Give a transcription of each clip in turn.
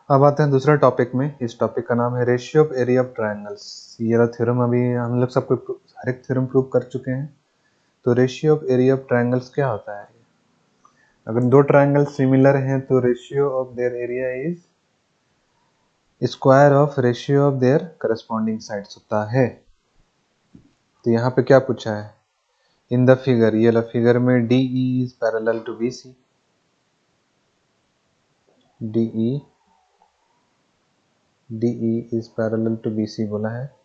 अब आते हैं दूसरे टॉपिक में। इस टॉपिक का नाम है ratio of area of triangles. ये थ्योरम अभी हम लोग सबको हर एक थ्योरम प्रूव कर चुके हैं। तो ratio of area of triangles क्या होता है? अगर दो ट्रायंगल सिमिलर हैं तो ratio of their area is square of ratio of their corresponding sides होता है। तो यहाँ पे क्या पूछा है? इन द फिगर, ये लो फिगर में D E is parallel to B C. D E is parallel to B C बोला है।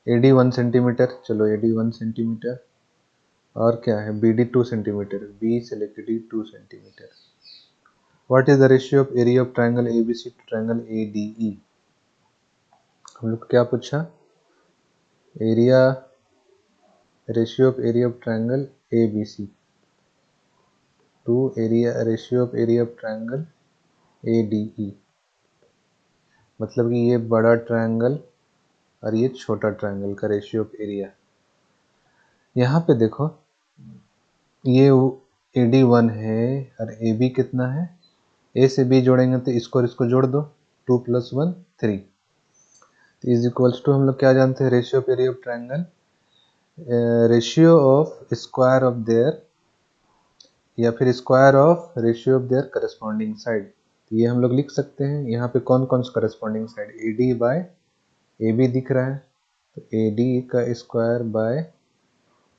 एडी 1 सेंटीमीटर, चलो एडी 1 सेंटीमीटर, और क्या है बी डी 2 सेंटीमीटर, बी से लेकर D 2 centimetre. What is the ratio of area of triangle A B C to triangle A D E? हम लोग क्या पूछा? Area, ratio of area of triangle A B C to area, ratio of area of triangle A D E. मतलब कि ये बड़ा triangle और ये छोटा ट्रायंगल का रेशियो ऑफ एरिया। यहाँ पे देखो, ये ए डी 1 है और ए बी कितना है? ए से बी जोड़ेंगे तो इसको और इसको जोड़ दो, 2 + 1 3 इज इक्वल्स टू, हम लोग क्या जानते हैं ratio of area of triangle? Ratio of square of there, या फिर square of ratio of their corresponding side. तो ये हम लोग लिख सकते हैं। यहाँ पे कौन कौन सा corresponding side? A D by A B दिख रहा है, तो ए डी का स्क्वायर बाय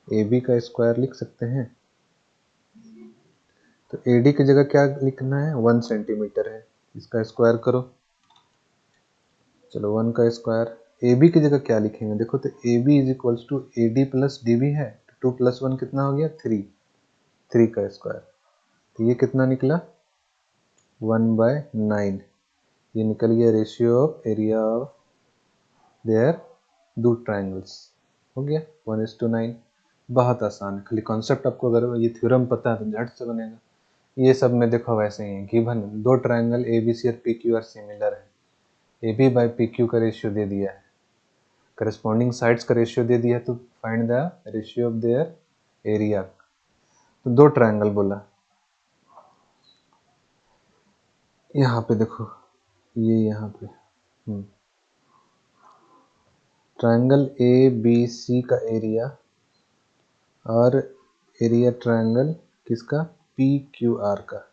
ए बी का स्क्वायर लिख सकते हैं। तो ए डी की जगह क्या लिखना है? 1 सेंटीमीटर है, इसका स्क्वायर करो। चलो 1 का स्क्वायर। ए बी की जगह क्या लिखेंगे? देखो, तो A B is equals to A D plus D B है, 2 + 1 कितना हो गया? 3, 3 का स्क्वायर। तो ये कितना निकला? 1/9। ये निकल गया ratio of area of their दो ट्रायंगल्स। हो गया 1:9। बहुत आसान है, खाली कॉन्सेप्ट आपको अगर ये थ्योरम पता है तो झट से बनेगा। ये सब में देखो वैसे ही है, गिवन दो ट्रायंगल ए बी सी और पी क्यू आर सिमिलर है, A B by P Q का रेशियो दे दिया है, करस्पॉन्डिंग साइड्स का रेशियो दे दिया है, तो find the ratio of their area. तो दो ट्रायंगल बोला। यहाँ पे देखो, ये यहाँ पे ट्रायंगल ए बी सी का एरिया और एरिया ट्रायंगल किसका? पी क्यू आर का।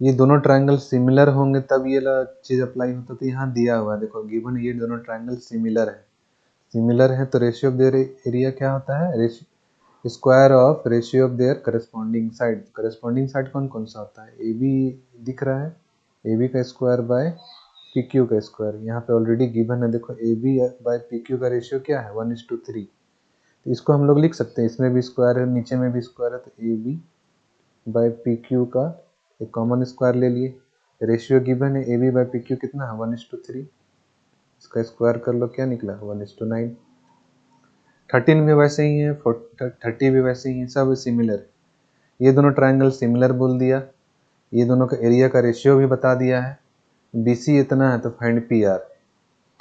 ये दोनों ट्रायंगल सिमिलर होंगे तब ये चीज़ अप्लाई होता। तो यहाँ दिया हुआ है, देखो गिवन ये दोनों ट्रायंगल सिमिलर है। सिमिलर है तो रेशियो ऑफ देयर एरिया क्या होता है? Square of ratio of their corresponding side. Corresponding side कौन कौन सा होता है? ए बी दिख रहा है, ए बी का स्क्वायर बाय पी क्यू का स्क्वायर। यहाँ पे ऑलरेडी गिवन है, देखो A B by P Q का रेशियो क्या है? 1:3। तो इसको हम लोग लिख सकते हैं, इसमें भी स्क्वायर है नीचे में भी स्क्वायर है, तो A B by P Q का एक कॉमन स्क्वायर ले लिए। रेशियो गिवन है, A B by P Q कितना है? 1:3। इसका स्क्वायर कर लो, क्या निकला? 1:9। 13 भी वैसे ही है, 30 भी वैसे ही है, सब सिमिलर है। ये दोनों ट्रायंगल सिमिलर बोल दिया, ये दोनों का एरिया का रेशियो भी बता दिया है। बी सी इतना है तो फाइंड पी आर।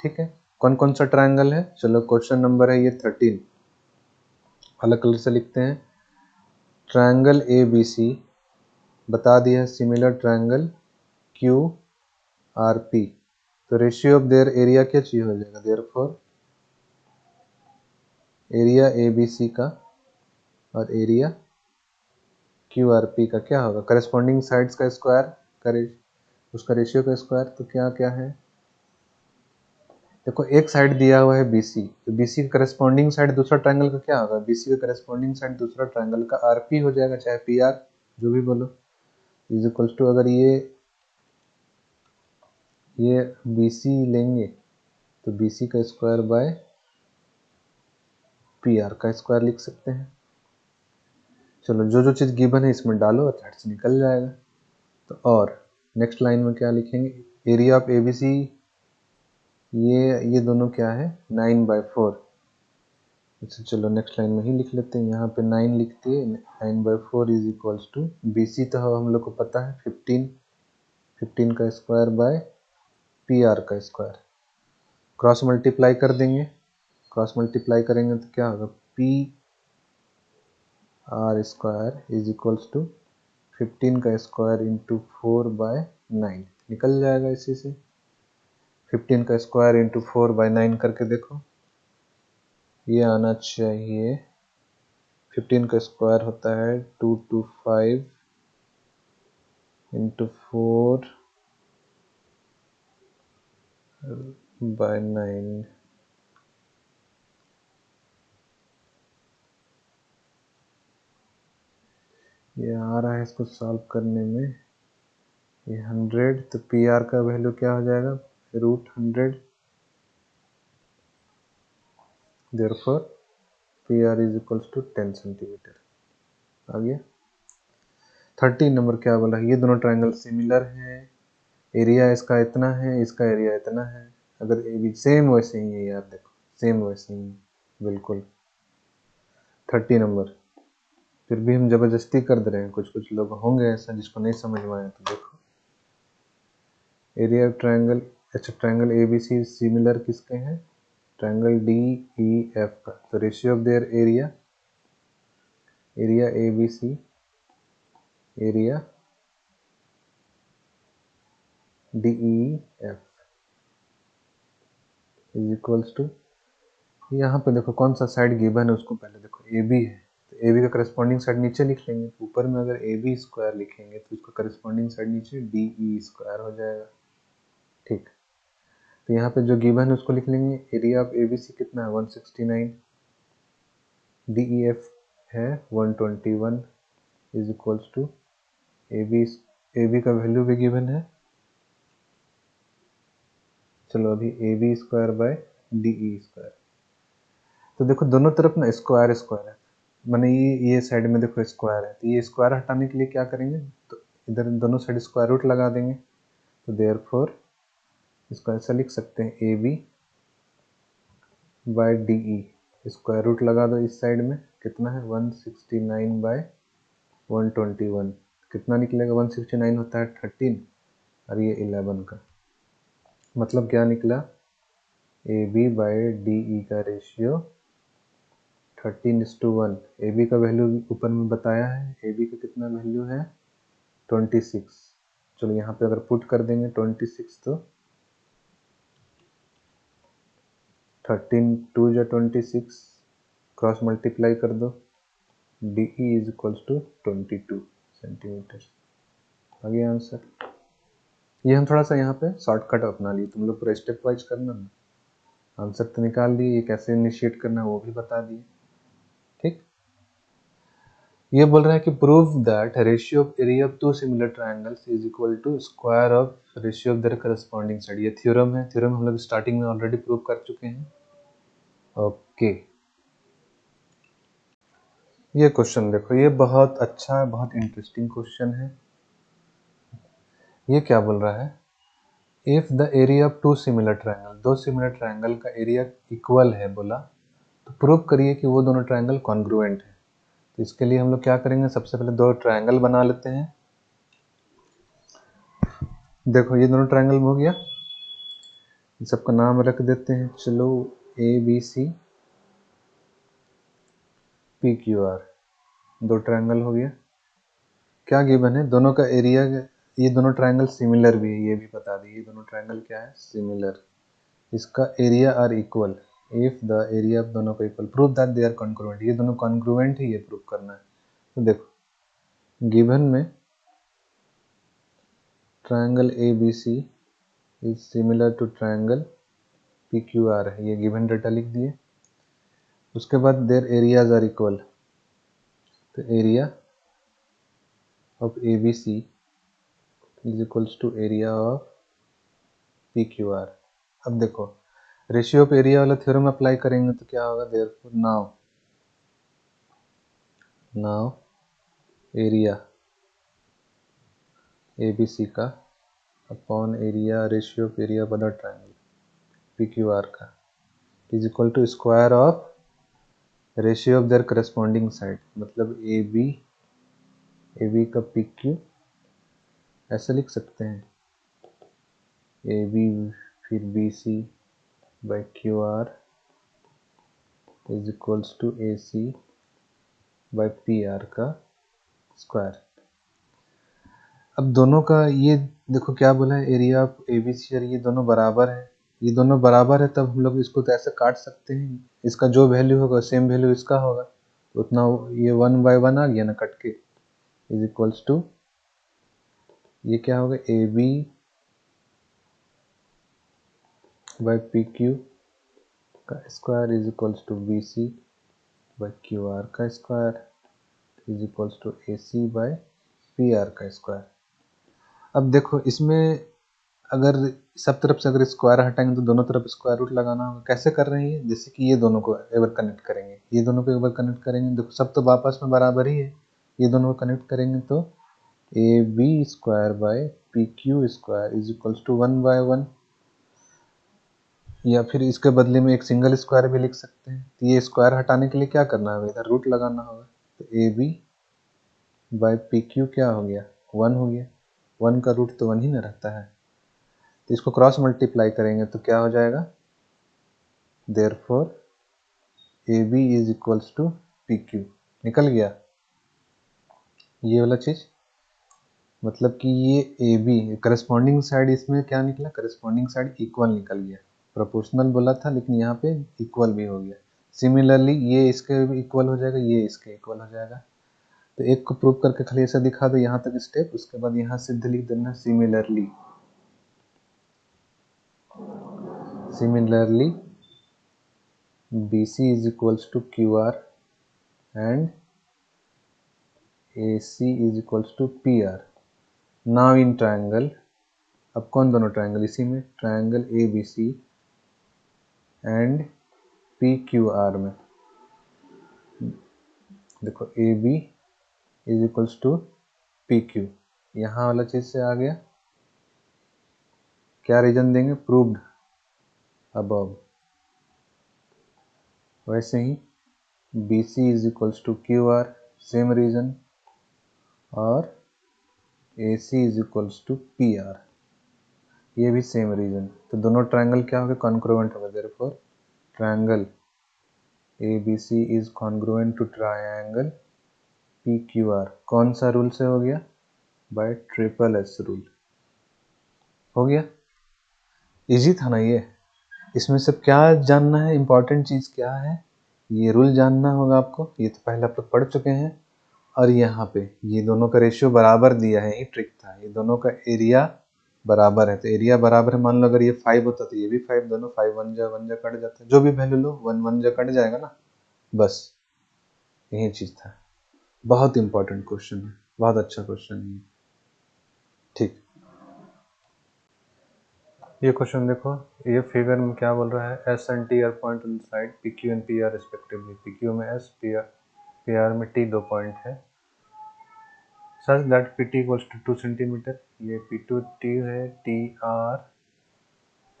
ठीक है, कौन कौन सा ट्रायंगल है? चलो क्वेश्चन नंबर है ये 13, अलग कलर से लिखते हैं। ट्रायंगल ए बी सी बता दिया है, similar triangle Q R P. तो रेशियो ऑफ देयर एरिया क्या चाहिए हो जाएगा? Therefore area A B C का और एरिया क्यू आर पी का क्या होगा? करस्पॉन्डिंग साइड्स का स्क्वायर करे, उसका रेशियो का स्क्वायर। तो क्या क्या है? देखो एक साइड दिया हुआ है बी सी, तो बी सी का करस्पॉन्डिंग साइड दूसरा ट्रायंगल का क्या होगा? बी सी का करस्पॉन्डिंग साइड दूसरा ट्रायंगल का आर पी हो जाएगा, चाहे पी आर जो भी बोलो, इज इक्वल्स टू, अगर ये बी सी लेंगे तो बी सी का स्क्वायर बाय पी आर का स्क्वायर लिख सकते हैं। चलो जो जो चीज़ गिवन है इसमें डालो और झट से निकल जाएगा। तो और नेक्स्ट लाइन में क्या लिखेंगे? Area of A B C, ये दोनों क्या है? 9/4। अच्छा चलो नेक्स्ट लाइन में ही लिख लेते हैं, यहाँ पे 9 लिख दिए। 9/4 is equals to, B C तो हम लोग को पता है 15, 15 का स्क्वायर बाय पी आर का स्क्वायर। क्रॉस मल्टीप्लाई कर देंगे, क्रॉस मल्टीप्लाई करेंगे तो क्या होगा? P R square is equals to 15 का स्क्वायर इंटू 4/9। निकल जाएगा इसी से। 15 का स्क्वायर इंटू 4/9 करके देखो, ये आना चाहिए। 15 का स्क्वायर होता है 225 इंटू 4/9। ये आ रहा है इसको सॉल्व करने में, ये 100, तो पी आर का वैल्यू क्या हो जाएगा, √100। Therefore P R is equals to 10 centimetre. आ गया। 13 नंबर क्या बोला, ये दोनों ट्रायंगल सिमिलर हैं, एरिया इसका इतना है, इसका एरिया इतना है। अगर ए बी सेम वैसे ही है यार, देखो सेम वैसे ही बिल्कुल। 30 नंबर, फिर भी हम जबरदस्ती कर दे रहे हैं, कुछ कुछ लोग होंगे ऐसा जिसको नहीं समझ में आया। तो देखो एरिया ऑफ ट्रायंगल, अच्छा triangle A B C similar किसके हैं, ट्रायंगल डी ई एफ का। तो ratio of their area, area A B C, area D E F is equals to, यहाँ पे देखो कौन सा साइड गिवन है उसको पहले देखो, ए बी है तो ए बी का करस्पॉन्डिंग साइड नीचे लिख लेंगे। ऊपर में अगर ए बी स्क्वायर लिखेंगे तो उसका करस्पॉन्डिंग साइड नीचे डी ई स्क्वायर हो जाएगा। ठीक, तो यहाँ पे जो गिवन है उसको लिख लेंगे। Area of A B C कितना है 169, डी ई एफ है 121 is equals to A B का वैल्यू भी गिवन है। चलो अभी A B square by D E square, तो देखो दोनों तरफ ना स्क्वायर स्क्वायर है, माने ये साइड में देखो स्क्वायर है, तो ये स्क्वायर हटाने के लिए क्या करेंगे, तो इधर दोनों साइड स्क्वायर रूट लगा देंगे। तो देयरफॉर इसको ऐसा लिख सकते हैं, A B by D E, square root लगा दो इस साइड में, कितना है 169 बाय 121, कितना निकलेगा 169 होता है 13 और ये 11 का, मतलब क्या निकला, A B by D E का रेशियो 13:1। ए बी का वैल्यू ऊपर में बताया है, ए बी का कितना वैल्यू है 26। चलो यहाँ पे अगर पुट कर देंगे 26, तो 13 2 जा 26, क्रॉस मल्टीप्लाई कर दो, D E is equals to 22 centimetre. आ गया आंसर। ये हम थोड़ा सा यहाँ पे शॉर्टकट अपना लिए, तुम लोग पूरा स्टेप वाइज करना ना, आंसर तो निकाल दिए, ये कैसे इनिशिएट करना है वो भी बता दिए। ठीक, ये बोल रहा है कि prove that ratio of area of two similar triangles is equal to square of ratio of their corresponding side. ये थ्योरम है, थ्योरम हम लोग स्टार्टिंग में ऑलरेडी प्रूव कर चुके हैं। ओके, ये क्वेश्चन देखो, ये बहुत अच्छा है, बहुत इंटरेस्टिंग क्वेश्चन है। ये क्या बोल रहा है, if the area of two similar triangle, दो सिमिलर ट्रायंगल का एरिया इक्वल है बोला, तो प्रूव करिए कि वो दोनों ट्रायंगल कॉन्ग्रुएंट है। तो इसके लिए हम लोग क्या करेंगे, सबसे पहले दो ट्रायंगल बना लेते हैं। देखो ये दोनों ट्रायंगल हो गया, सबका नाम रख देते हैं, चलो A B C P Q R, दो ट्रायंगल हो गया। क्या गिवन है, दोनों का एरिया, ये दोनों ट्रायंगल सिमिलर भी है, ये भी बता दी, ये दोनों ट्रायंगल क्या है सिमिलर, इसका area are equal, if the area of दोनों को equal, prove that they are congruent, ये दोनों कॉन्ग्रुएंट है, ये प्रूव करना है। तो देखो गिवन में triangle A B C is similar to triangle P Q R है, ये गिवन डाटा लिख दिए। उसके बाद देयर एरियाज आर इक्वल, तो area of A B C is equals to area of P Q R. अब देखो रेशियो ऑफ एरिया वाला थ्योरम अप्लाई करेंगे तो क्या होगा, therefore now area A B C का upon area ratio of area of other triangle P Q are का is equal to square of ratio of their corresponding side, मतलब A B का P Q, ऐसे लिख सकते हैं, A B फिर B C by Q R is equals to A C by P R का square. अब दोनों का ये देखो क्या बोला है, एरिया ऑफ ABC और ये दोनों बराबर है, ये दोनों बराबर है, तब हम लोग इसको तो ऐसे काट सकते हैं, इसका जो वैल्यू होगा सेम वैल्यू इसका होगा, तो उतना ये 1/1 आ गया ना कट के, इज इक्वल्स टू ये क्या होगा, AB बाई PQ का square is equals to BC by QR का square is equals to AC by PR का स्क्वायर। अब देखो इसमें अगर सब तरफ से अगर स्क्वायर हटाएंगे तो दोनों तरफ स्क्वायर रूट लगाना होगा। कैसे कर रहे हैं ये, जैसे कि ये दोनों को एक बार कनेक्ट करेंगे, ये दोनों को एक बार कनेक्ट करेंगे, देखो सब तो आपस में बराबर ही है, ये दोनों को कनेक्ट करेंगे तो AB square by PQ square is equals to 1/1, या फिर इसके बदले में एक सिंगल स्क्वायर भी लिख सकते हैं। तो ये स्क्वायर हटाने के लिए क्या करना होगा, इधर रूट लगाना होगा, तो AB बाय PQ क्या हो गया, 1 हो गया, 1 का रूट तो 1 ही ना रहता है, तो इसको क्रॉस मल्टीप्लाई करेंगे तो क्या हो जाएगा, therefore AB is equals to PQ, निकल गया ये वाला चीज, मतलब कि ये AB करस्पॉन्डिंग साइड, इसमें क्या निकला, करस्पॉन्डिंग साइड इक्वल निकल गया, प्रोपोर्शनल बोला था लेकिन यहाँ पे इक्वल भी हो गया। सिमिलरली ये इसके इक्वल हो जाएगा, ये इसके इक्वल हो जाएगा, तो एक को प्रूव करके खाली ऐसा दिखा दो यहाँ तक स्टेप, उसके बाद यहाँ सिद्ध लिख देना similarly, similarly BC is equals to QR and AC is equals to PR. Now in triangle, अब कौन दोनों ट्रायंगल, इसी में ट्रायंगल ABC एंड PQR में, देखो AB is equals to PQ, यहाँ वाला चीज से आ गया, क्या रीजन देंगे, प्रूव्ड अबव, वैसे ही BC is equals to QR, same reason, और AC is equals to PR, ये भी सेम रीजन, तो दोनों ट्रायंगल क्या हो गए, कॉन्ग्रुएंट हो गए, therefore triangle ABC is congruent to triangle PQR, कौन सा रूल से हो गया, बाय SSS रूल, हो गया, इजी था ना ये। इसमें सब क्या जानना है, इंपॉर्टेंट चीज क्या है, ये रूल जानना होगा आपको, ये तो पहले आप लोग पढ़ चुके हैं, और यहाँ पे ये दोनों का रेशियो बराबर दिया है, ये ट्रिक था, ये दोनों का एरिया बराबर है, तो एरिया बराबर है, मान लो अगर ये 5 होता तो ये भी 5, दोनों 5 1 जा कट जाता है, जो भी वैल्यू लो 1 जा कट जाएगा ना, बस यही चीज था। बहुत इंपॉर्टेंट क्वेश्चन है, बहुत अच्छा क्वेश्चन है, ठीक। ये क्वेश्चन देखो, ये फिगर में क्या बोल रहा है, S and T are point on the side PQ and PR respectively, PQ में S, PR में T दो पॉइंट है, such that PT equals to 2 centimetre, ये P2 T है, TR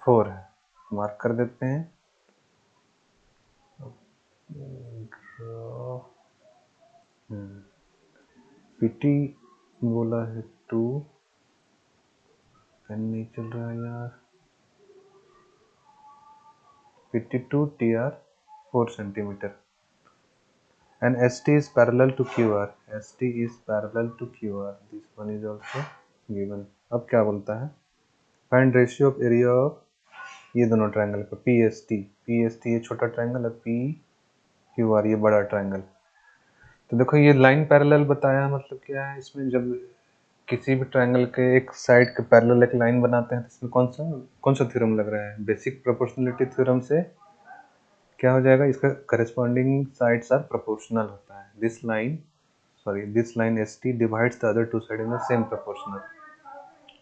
4 है, मार्क कर देते हैं, PT बोला है 2, पेन नहीं चल रहा है यार, PT2 TR 4 centimetre, and ST is parallel to QR, ST is parallel to QR, this one is also given। अब क्या बोलता है, find ratio of area of ये दोनों ट्रायंगल का, PST ये छोटा ट्रायंगल है, PQR ये बड़ा ट्रायंगल, तो देखो ये लाइन पैरेलल बताया, मतलब क्या है, इसमें जब किसी भी ट्रायंगल के एक साइड के पैरेलल एक लाइन बनाते हैं तो इसमें कौन सा थ्योरम लग रहा है, बेसिक प्रोपोर्शनलिटी थ्योरम से क्या हो जाएगा, इसका करस्पॉन्डिंग साइड्स आर प्रोपोर्शनल होता है, this line ST divides the other two side in the same proportional,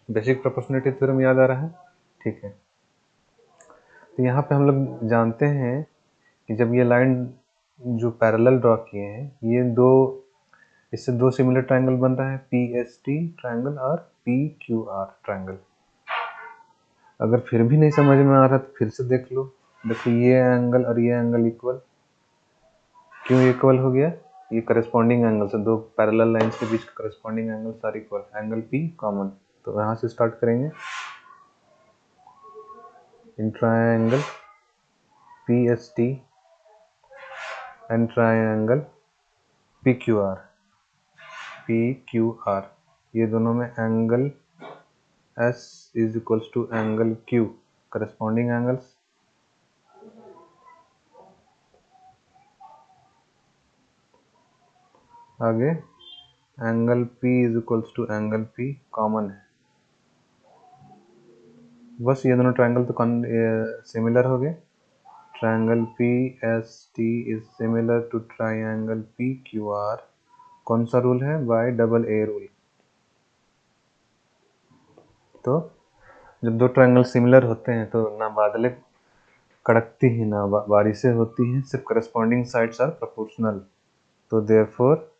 basic proportionality theorem याद आ रहा है, ठीक है। तो यहाँ पे हम लोग जानते हैं कि जब ये लाइन जो पैरेलल ड्रॉ किए हैं, ये इससे दो सिमिलर ट्रायंगल बन रहा है, PST ट्रायंगल और PQR ट्रायंगल। अगर फिर भी नहीं समझ में आ रहा तो फिर से देख लो, देखो ये एंगल और ये एंगल इक्वल, क्यों इक्वल हो गया, ये करस्पॉन्डिंग एंगल से, दो पैरेलल लाइंस के बीच का करस्पॉन्डिंग एंगल सार इक्वल, एंगल P कॉमन, तो यहाँ से स्टार्ट करेंगे, in triangle PST and triangle PQR, ये दोनों में angle S is equals to angle Q, corresponding angles. आगे angle P is equals to angle P common है, बस ये दोनों ट्रायंगल तो सिमिलर हो गए। Triangle PST is similar to triangle PQR। कौन सा रूल है? By double A rule. तो जब दो ट्रायंगल सिमिलर होते हैं तो ना बादलें कड़कती ही ना बारिशें होती हैं, सिर्फ करस्पॉन्डिंग साइड्स आर प्रोपोर्शनल। तो therefore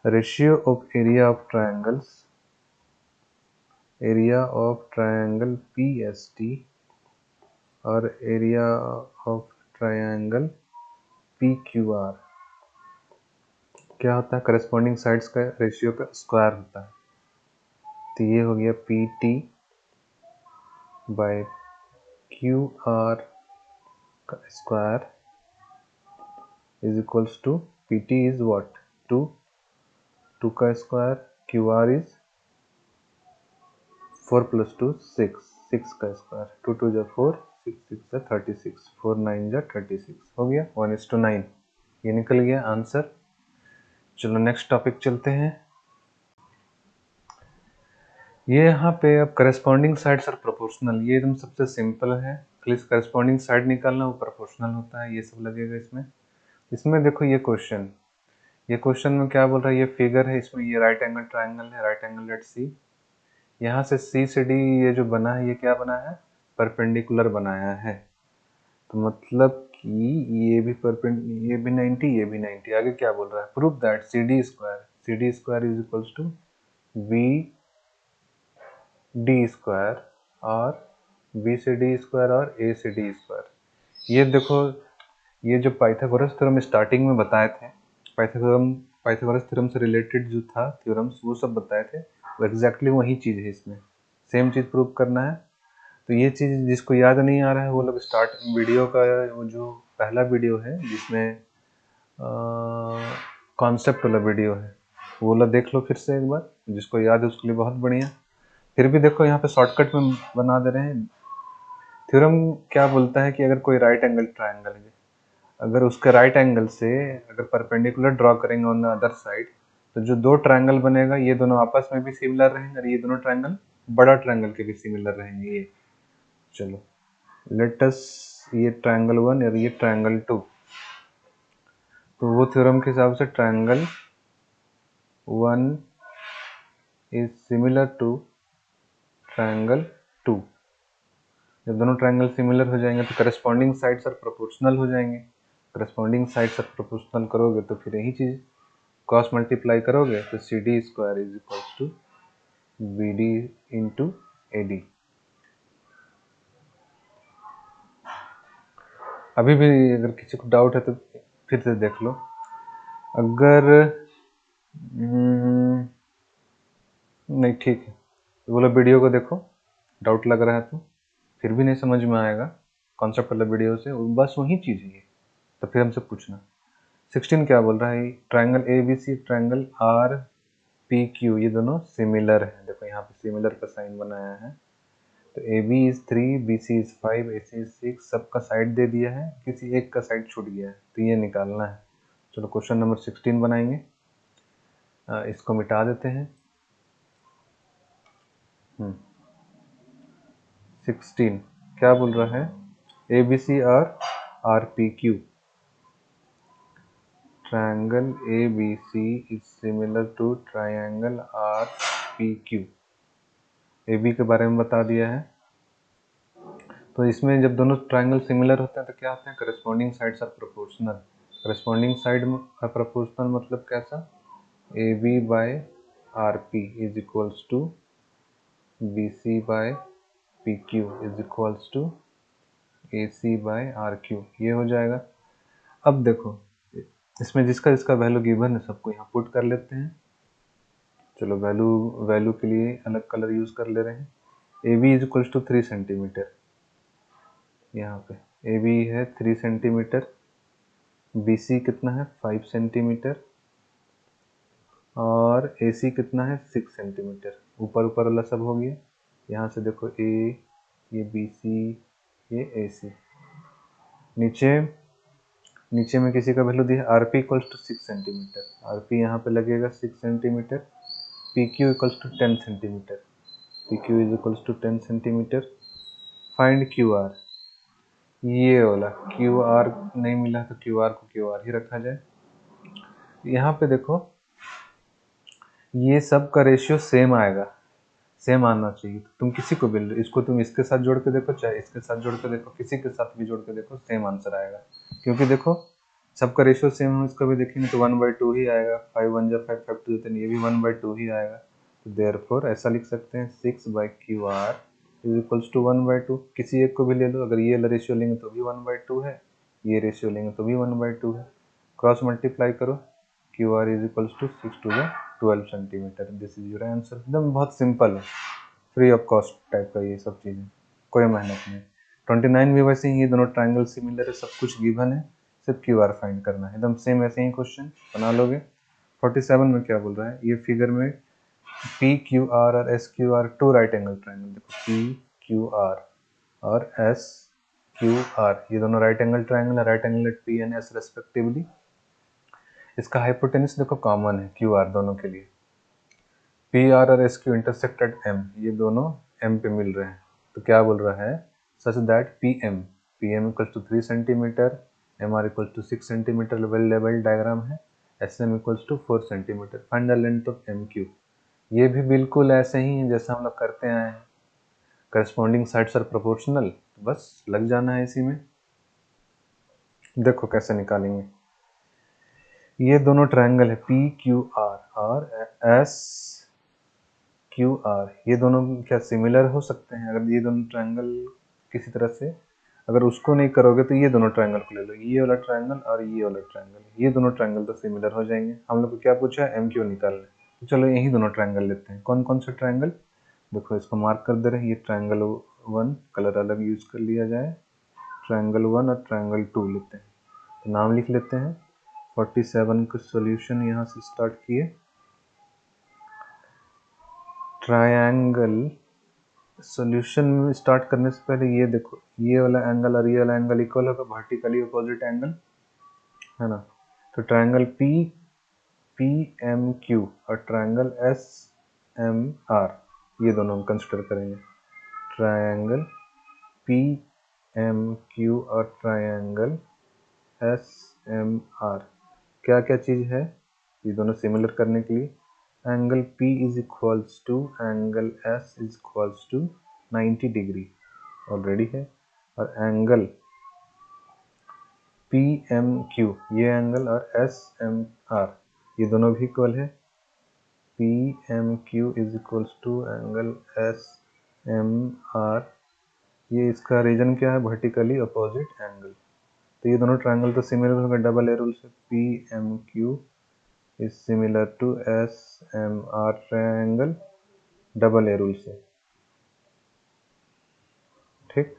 ratio of area of triangle PST और एरिया ऑफ ट्रायंगल PQR क्या होता है? करस्पॉन्डिंग साइड्स का रेशियो का स्क्वायर होता है। तो ये हो गया PT बाय QR का square is equals to PT is what? 2 का स्क्वायर, QR इज 4 + 2 6 का स्क्वायर, 2 2 जा 4, 6 6 जा 36, 4 9 जा 36 हो गया 1:9। ये निकल गया आंसर। चलो नेक्स्ट टॉपिक चलते हैं। ये यहाँ पे अब करस्पॉन्डिंग साइड्स और प्रोपोर्शनल, ये एकदम सबसे सिंपल है। खाली करस्पॉन्डिंग साइड निकालना, वो प्रोपोर्शनल होता है, ये सब लगेगा इसमें। इसमें देखो ये क्वेश्चन में क्या बोल रहा है? ये फिगर है, इसमें ये राइट एंगल ट्राइंगल है, राइट एंगल लेट सी। यहाँ से C से D ये जो बना है, ये क्या बना है? परपेंडिकुलर बनाया है। तो मतलब कि ये भी ये भी 90, ये भी 90। आगे क्या बोल रहा है? Prove that CD square is equals to VD square और B से D स्क्वायर और A से D स्क्वायर। ये देखो, ये जो पाइथागोरस थ्योरम स्टार्टिंग में बताए थे, पाइथागोरस थ्योरम से रिलेटेड जो था थ्योरम्स, वो सब बताए थे, वो एग्जैक्टली वही चीज़ है इसमें, सेम चीज़ प्रूव करना है। तो ये चीज़ जिसको याद नहीं आ रहा है वो लोग स्टार्ट वीडियो का, वो जो पहला वीडियो है जिसमें कॉन्सेप्ट वाला वीडियो है, वो वाला देख लो फिर से एक बार, जिसको याद है उसके लिए बहुत बढ़िया। फिर भी देखो यहाँ पे शॉर्टकट में बना दे रहे हैं। थ्योरम क्या बोलता है कि अगर कोई राइट एंगल ट्रायंगल है, अगर उसके राइट एंगल से अगर परपेंडिकुलर ड्रॉ करेंगे ऑन द अदर साइड, तो जो दो ट्रायंगल बनेगा ये दोनों आपस में भी सिमिलर रहेंगे और ये दोनों ट्रायंगल बड़ा ट्रायंगल के भी सिमिलर रहेंगे। ये चलो लेट अस, ये ट्रायंगल 1 और ये ट्रायंगल 2, तो वो थ्योरम के हिसाब से triangle 1 is similar to triangle 2। जब दोनों ट्रायंगल सिमिलर हो जाएंगे तो करस्पॉन्डिंग साइड्स और प्रोपोर्शनल हो जाएंगे। करस्पॉन्डिंग साइड्स और प्रोपोर्शनल करोगे तो फिर यही चीज़ क्रॉस मल्टीप्लाई करोगे तो CD square is equals to BD into AD। अभी भी अगर किसी को डाउट है तो फिर से देख लो। अगर नहीं ठीक है तो बोलो वीडियो को देखो, डाउट लग रहा है तो फिर भी नहीं समझ में आएगा कॉन्सेप्ट वाला वीडियो से, बस वही चीज़ है ये, तो फिर हमसे पूछना। 16 क्या बोल रहा है? ट्रायंगल ABC, ट्रायंगल RPQ ये दोनों सिमिलर है। देखो यहाँ पे सिमिलर का साइन बनाया है। तो AB is 3, BC is 5, AC is 6, सबका साइड दे दिया है, किसी एक का साइड छूट गया है, तो ये निकालना है। चलो क्वेश्चन नंबर 16 बनाएंगे। इसको मिटा देते हैं। 16 क्या बोल रहा है? ABC और RPQ, triangle ABC is similar to triangle RPQ। AB के बारे में बता दिया है। तो इसमें जब दोनों ट्रायंगल सिमिलर होते हैं तो क्या होते हैं? Corresponding sides are proportional. Corresponding side are proportional मतलब कैसा? AB by RP is equals to BC by PQ is equals to AC by RQ, ये हो जाएगा। अब देखो इसमें जिसका जिसका वैल्यू गिवन है सबको यहाँ पुट कर लेते हैं। चलो वैल्यू के लिए अलग कलर यूज कर ले रहे हैं। AB is equals to 3 centimetre, यहाँ पे AB है 3 सेंटीमीटर, BC कितना है? 5 सेंटीमीटर, और AC कितना है 6 सेंटीमीटर। ऊपर ऊपर वाला सब हो गया। यहाँ से देखो A, ये BC, ये AC। नीचे में किसी का वैल्यू दिया RP equals to 6 centimetre. RP यहाँ पे लगेगा 6 centimetre. PQ equals to 10 centimetre. PQ is equals to 10 centimetre. Find QR। ये वाला QR नहीं मिला तो QR को QR ही रखा जाए। यहाँ पे देखो ये सब का रेशियो सेम आएगा, सेम आना चाहिए। तो तुम किसी को भी इसको तुम इसके साथ जोड़ के देखो, चाहे इसके साथ जोड़ के देखो, किसी के साथ भी जोड़ के देखो, सेम आंसर आएगा। क्योंकि देखो सबका रेशियो सेम है, इसका भी देखेंगे तो 1/2 ही आएगा। 5 1 जा 5 5 2 10, ये भी 1/2 ही आएगा। तो देयरफॉर ऐसा लिख सकते हैं 6/QR इज इक्वल्स टू 1/2। किसी एक को भी ले लो, अगर ये रेशियो लेंगे तो भी 1/2 है, ये रेशियो लेंगे तो भी 1/2 है। क्रॉस मल्टीप्लाई करो, QR is equals to 6 2 12 centimetre. This is your answer. एकदम बहुत सिंपल है, फ्री ऑफ कॉस्ट टाइप का ये सब चीज़ें, कोई मेहनत नहीं। 29 भी वैसे ही, ये दोनों ट्राइंगल सिमिलर है, सब कुछ गिवन है, सिर्फ QR फाइंड करना है। एकदम सेम ऐसे ही क्वेश्चन बना लोगे। 47 में क्या बोल रहा है, ये फिगर में PQR और SQR two right angle triangle. देखो PQR और SQR ये दोनों राइट एंगल ट्राइंगल है, right angle at P and S respectively. इसका हाइपोटेन्यूज देखो कॉमन है QR दोनों के लिए। PR और SQ इंटरसेक्ट एट M, ये दोनों M पे मिल रहे हैं। तो क्या बोल रहा है, such that PM equals to 3 centimetre, MR equals to 6 centimetre, well level diagram है। SM equals to 4 centimetre. Find the length of MQ। ये भी बिल्कुल ऐसे ही है जैसा हम लोग करते आए हैं, करस्पॉन्डिंग साइड्स आर प्रोपोर्शनल, बस लग जाना है इसी में। देखो कैसे निकालेंगे। ये दोनों ट्रायंगल है PQR और SQR, ये दोनों क्या सिमिलर हो सकते हैं? अगर ये दोनों ट्रायंगल किसी तरह से, अगर उसको नहीं करोगे तो ये दोनों ट्रायंगल को ले लो, ये वाला ट्रायंगल और ये वाला ट्रायंगल, ये दोनों ट्रायंगल तो सिमिलर हो जाएंगे। हम लोग को क्या पूछा है, MQ निकालना है। तो चलो यही दोनों ट्रायंगल लेते हैं। कौन कौन से ट्रायंगल, देखो इसको मार्क कर दे रहे हैं। ये ट्रायंगल 1, कलर अलग यूज कर लिया जाए, ट्रायंगल 1 और ट्रायंगल 2 लेते हैं। तो नाम लिख लेते हैं। 47 का सॉल्यूशन यहाँ से स्टार्ट किए। ट्रायंगल सॉल्यूशन में स्टार्ट करने से पहले ये देखो, ये वाला एंगल और ये वाला एंगल इक्वल होगा, वर्टिकली अपोजिट एंगल है ना। तो ट्रायंगल PMQ और ट्रायंगल SMR ये दोनों हम कंसिडर करेंगे। ट्रायंगल PMQ और ट्रायंगल SMR क्या क्या चीज़ है, ये दोनों सिमिलर करने के लिए angle P is equals to angle S is equals to 90 degree already है। और एंगल PMQ ये एंगल और SMR ये दोनों भी इक्वल है। PMQ is equals to angle SMR, ये इसका रीजन क्या है, वर्टिकली अपोजिट एंगल। तो ये दोनों ट्रायंगल तो सिमिलर होगा डबल ए रूल से। PMQ is similar to SMR triangle double A rule से, ठीक।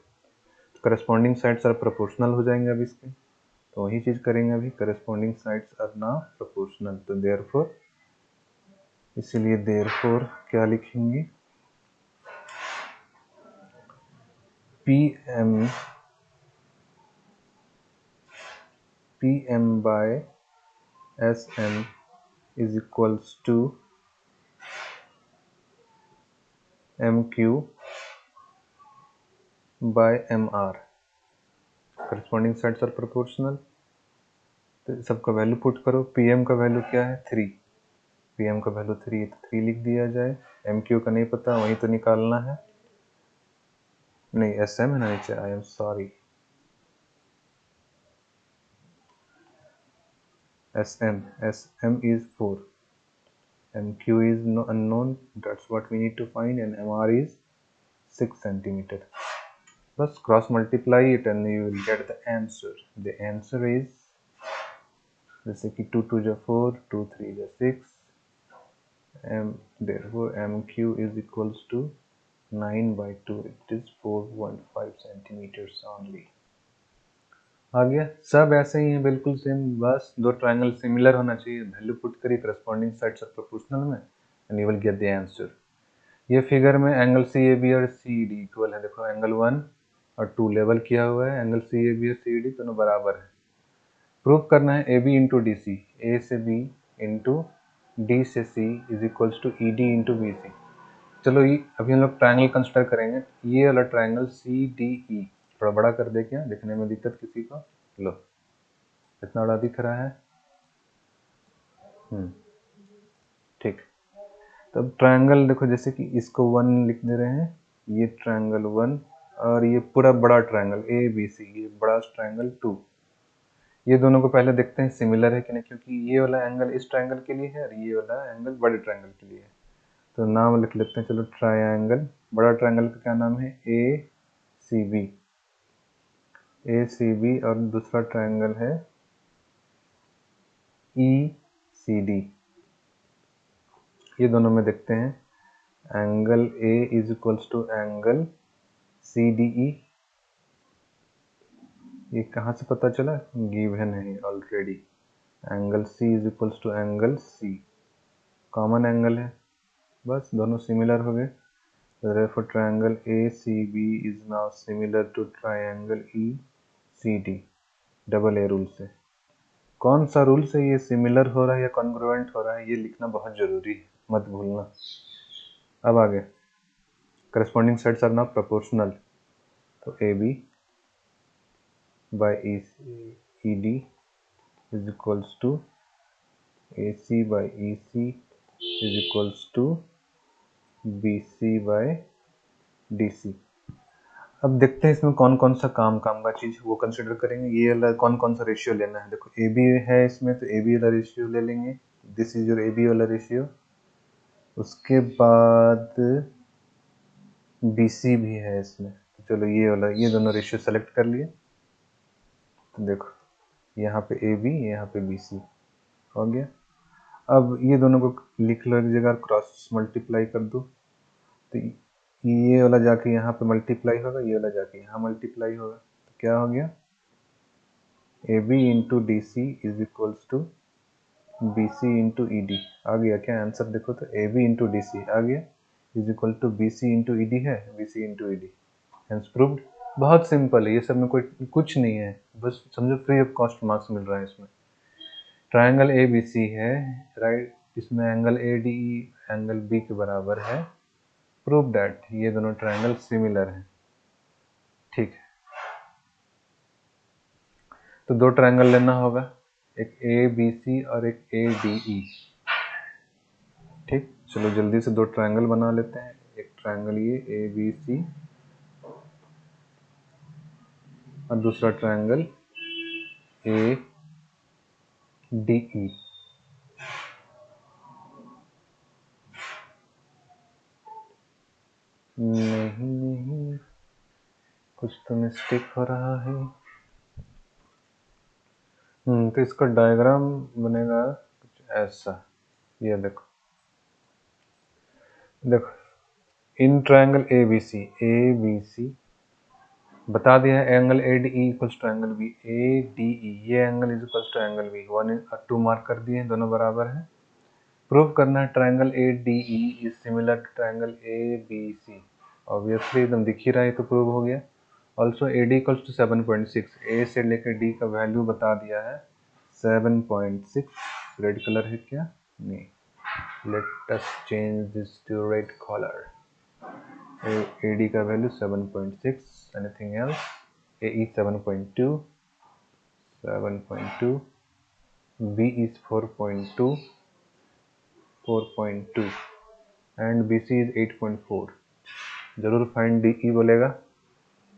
करस्पॉन्डिंग साइड्स आर प्रोपोर्शनल हो जाएंगे अब इसके, तो वही चीज करेंगे अभी। करस्पॉन्डिंग साइड्स आर ना प्रोपोर्शनल, तो देयरफॉर, इसीलिए देयरफॉर क्या लिखेंगे, PM by SM is equals to MQ by MR। Corresponding sides are proportional, तो सबका वैल्यू पुट करो। PM का वैल्यू क्या है 3, PM का वैल्यू 3 तो 3 लिख दिया जाए। MQ का नहीं पता, वही तो निकालना है, नहीं SM है ना नीचे, I am sorry, SM is 4, MQ is unknown, that's what we need to find, and MR is 6 centimeter. Bas cross multiply it and you will get the answer. The answer is, जैसे कि 2 2 जा 4, 2 3 जा 6, therefore MQ is equals to 9/2, it is 4.5 centimeters only. आ गया, सब ऐसे ही है बिल्कुल same, बस दो ट्रायंगल सिमिलर होना चाहिए, वैल्यू पुट करिए करस्पॉन्डिंग साइड्स आर प्रोपोर्शनल में and you will get the answer. ये फिगर में एंगल सी ए बी और सी डी इक्वल है, देखो एंगल 1 और 2 लेवल किया हुआ है, एंगल सी ए बी और सी डी दोनों बराबर है। प्रूव करना है A B into D C, A से बी इंटू डी से C is equals to E D into B C. चलो ये अभी हम लोग ट्रायंगल कंसिडर करेंगे, ये वाला ट्रायंगल सी डी ई थोड़ा बड़ा कर दे, क्या दिखने में दिक्कत किसी को? लो इतना बड़ा दिख रहा है। ठीक, तब ट्रायंगल देखो, जैसे कि इसको 1 लिख दे रहे हैं, ये ट्रायंगल 1 और ये पूरा बड़ा ट्रायंगल ए बी सी, ये बड़ा ट्रायंगल 2। ये दोनों को पहले देखते हैं सिमिलर है कि नहीं, क्योंकि ये वाला एंगल इस ट्रायंगल के लिए है और ये वाला एंगल बड़े ट्रायंगल के लिए है। तो नाम लिख लेते हैं, चलो ट्रायंगल, बड़ा ट्रायंगल का क्या नाम है? ए सी बी, ए सी बी, और दूसरा ट्रायंगल है ई सी डी। ये दोनों में देखते हैं, angle A is equals to angle C D E. ये कहाँ से पता चला? गिवन है already. Angle C is equals to angle C, common angle है, बस दोनों सिमिलर हो गए। Therefore triangle ACB is now similar to triangle ECD, double A rule से। कौन सा रूल से ये सिमिलर हो रहा है या कॉन्ग्रुएंट हो रहा है, ये लिखना बहुत जरूरी है, मत भूलना। अब आगे, corresponding sides are now proportional, तो AB by ED is equals to AC by EC is equals to BC by DC। अब देखते हैं इसमें कौन कौन सा काम का चीज वो कंसिडर करेंगे, ये वाला कौन कौन सा रेशियो लेना है। देखो ए बी है इसमें, तो ए बी वाला रेशियो ले लेंगे, this is your A B वाला रेशियो। उसके बाद बी सी भी है इसमें, तो चलो ये वाला, ये दोनों रेशियो सेलेक्ट कर लिए। तो देखो यहाँ पे ए बी, यहाँ पे बी सी हो गया। अब ये दोनों को लिख लो एक जगह, क्रॉस मल्टीप्लाई कर दो, तो ये वाला जाके यहाँ पे मल्टीप्लाई होगा, ये वाला जाके यहाँ मल्टीप्लाई होगा, तो क्या हो गया? A B into D C is equals to B C into E D. आ गया क्या आंसर? देखो तो A B into D C आ गया, is equal to B C into E D है, B C into E D. Hence proved. बहुत simple है, ये सब में कोई कुछ नहीं है, बस समझो फ्री ऑफ कॉस्ट मार्क्स मिल रहा है इसमें। ट्रायंगल ए बी सी है, राइट, इसमें angle A D angle B के बराबर है, प्रूव दैट ये दोनों ट्रायंगल सिमिलर हैं। ठीक है, तो दो ट्रायंगल लेना होगा, एक ए बी सी और एक ए डी ई। ठीक, चलो जल्दी से दो ट्रायंगल बना लेते हैं। एक ट्रायंगल ये ए बी सी और दूसरा ट्रायंगल ए डी ई। नहीं, कुछ तो मिस्टेक हो रहा है। तो इसका डायग्राम बनेगा कुछ ऐसा, ये देखो, इन ट्रायंगल ए बी सी बता दिया है, angle A D E equals to angle B A D E, ये angle is equals to angle B, 1 और 2 मार्क कर दिए, दोनों बराबर है। प्रूव करना है triangle A D E is similar to triangle A B C, obviously एकदम दिख ही रहा है, तो प्रूव हो गया। Also A D equals to 7.6, A से लेकर डी का वैल्यू बता दिया है 7.6। रेड कलर है क्या? नहीं, let us change this to red colour. A D का value 7.6, anything else? A E 7.2, 7.2, B is 4.2 and B C is 8.4। जरूर फाइंड डी ई बोलेगा,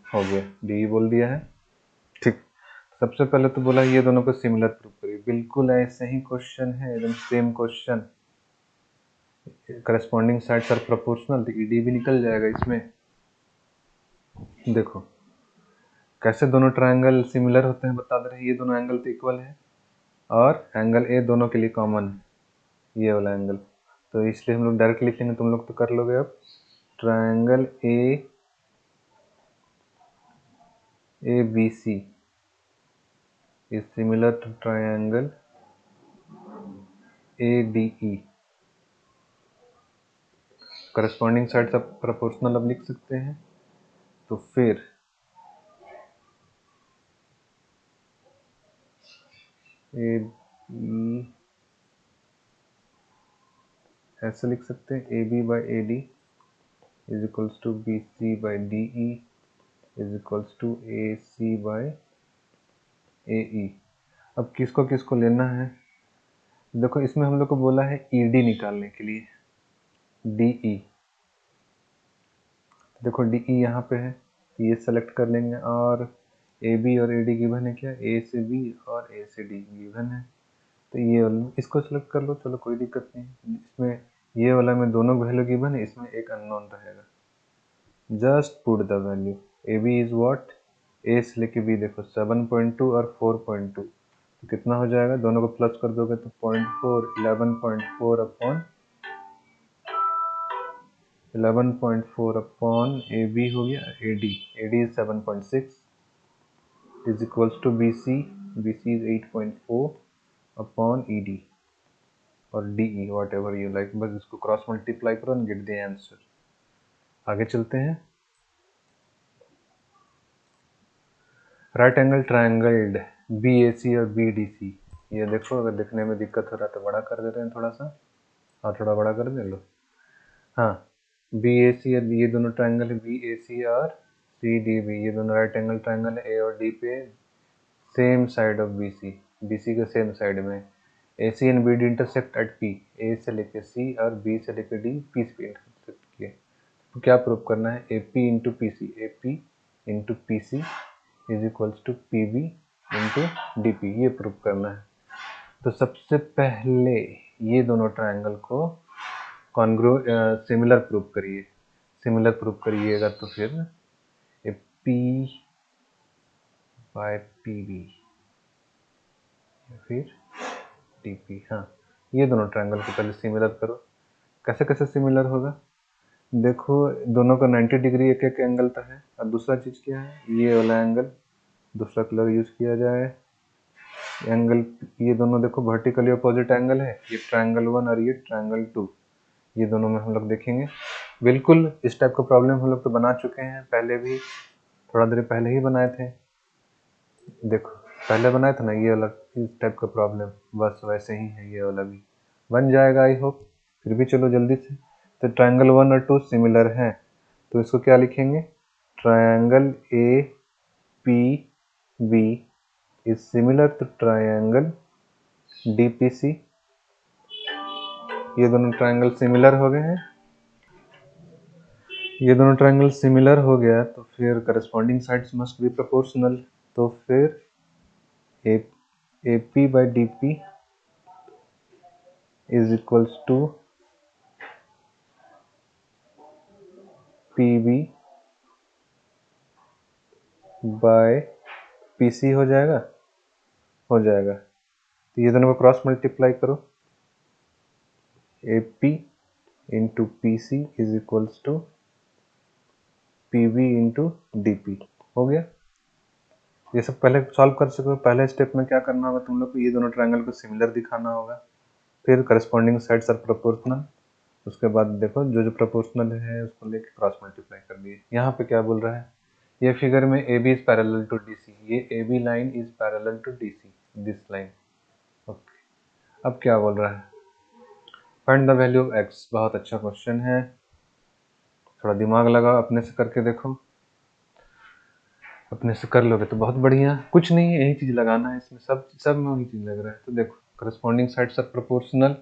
हो गया, डी ई बोल दिया है। ठीक, सबसे पहले तो बोला ये दोनों को सिमिलर प्रूव करिए, बिल्कुल ऐसे ही क्वेश्चन है, एकदम same question. Corresponding sides are proportional, तो ईडी भी निकल जाएगा इसमें। देखो कैसे दोनों ट्रायंगल सिमिलर होते हैं, बता दे रहे हैं, ये दोनों एंगल तो इक्वल है और एंगल ए दोनों के लिए कॉमन है, ये वाला एंगल, तो इसलिए हम लोग डायरेक्ट लिख लेंगे, तुम लोग तो कर लोगे। अब triangle A B C is similar to triangle ADE। Corresponding sides आप प्रोपोर्शनल अब लिख सकते हैं। तो फिर AE ऐसे लिख सकते हैं, AB by AD is equals to BC by DE is equals to AC by AE। अब किसको किसको लेना है, देखो इसमें हम लोग को बोला है ED निकालने के लिए, DE। देखो DE यहाँ पे है, ये सेलेक्ट कर लेंगे, और AB और AD गिवन है क्या, A से B और A से D गिवन है, तो ये वाला इसको सेलेक्ट कर लो, चलो कोई दिक्कत नहीं। इसमें ये वाला में दोनों वैल्यू गिवन है, इसमें एक अननोन रहेगा, just put the value. AB is what, A से लेके B देखो 7.2 और 4.2, तो कितना हो जाएगा, दोनों को प्लस कर दोगे तो 0.4, 11.4 अपॉन 11.4 अपॉन AB हो गया, AD is 7.6 is equals to BC is 8.4 upon ED और DE whatever you like, बस इसको क्रॉस मल्टीप्लाई करो एंड गेट द आंसर। आगे चलते हैं। राइट एंगल ट्रायंगल्ड BAC और BDC, ये देखो अगर देखने में दिक्कत हो रहा है तो बड़ा कर देते हैं थोड़ा सा, और थोड़ा बड़ा कर दे लो। हाँ, BAC ये दोनों ट्रायंगल है, BAC और CDB, ये दोनों राइट एंगल ट्रायंगल है। A और D पे सेम साइड ऑफ BC के सेम साइड में AC and BD intersect at P, A से लेके C और B से लेके D P से इंटरसेक्ट किए। तो क्या प्रूव करना है, AP into PC is equals to PB into DP, ये प्रूव करना है। तो सबसे पहले ये दोनों ट्रायंगल को सिमिलर प्रूव करिए। सिमिलर प्रूव करिएगा तो फिर P बाय PB फिर DP। हाँ, ये दोनों ट्रायंगल को पहले सिमिलर करो। कैसे कैसे सिमिलर होगा, देखो दोनों का 90 डिग्री एक एक एंगल का है, और दूसरा चीज़ क्या है, ये वाला एंगल, दूसरा कलर यूज़ किया जाए एंगल, ये दोनों देखो वर्टिकली अपोजिट एंगल है, ये ट्रायंगल 1 और ये ट्रायंगल 2, ये दोनों में हम लोग देखेंगे। बिल्कुल इस टाइप का प्रॉब्लम हम लोग तो बना चुके हैं पहले भी, थोड़ा देर पहले ही बनाए थे, देखो पहले बनाया था ना ये वाला इस टाइप का प्रॉब्लम, बस वैसे ही है, ये वाला भी बन जाएगा आई होप। फिर भी चलो जल्दी से, तो ट्रायंगल 1 और 2 सिमिलर हैं, तो इसको क्या लिखेंगे, triangle APB is similar to triangle DPC। ये दोनों ट्रायंगल सिमिलर हो गए हैं, ये दोनों ट्रायंगल सिमिलर हो गया, तो फिर corresponding sides must be proportional. तो फिर AP by DP is equals to PB by PC हो जाएगा, हो जाएगा। तो ये दोनों को क्रॉस मल्टीप्लाई करो, AP into PC is equals to PB into DP, हो गया। ये सब पहले सॉल्व कर सको, पहले स्टेप में क्या करना होगा तुम लोग को, ये दोनों ट्रायंगल को सिमिलर दिखाना होगा, फिर करस्पॉन्डिंग साइड्स आर प्रोपोर्शनल, उसके बाद देखो जो जो प्रोपोर्शनल है उसको लेके क्रॉस मल्टीप्लाई कर दिए। यहाँ पे क्या बोल रहा है, ये फिगर में AB is parallel to DC, ये AB line is parallel to DC, this line, okay. अब क्या बोल रहा है, find the value of x, बहुत अच्छा क्वेश्चन है, थोड़ा दिमाग लगाओ, अपने से करके देखो, अपने से कर लोगे तो बहुत बढ़िया, कुछ नहीं है यही चीज लगाना है इसमें, सब में वही चीज लग रहा है। तो देखो करस्पॉन्डिंग साइड्स आर प्रोपोर्शनल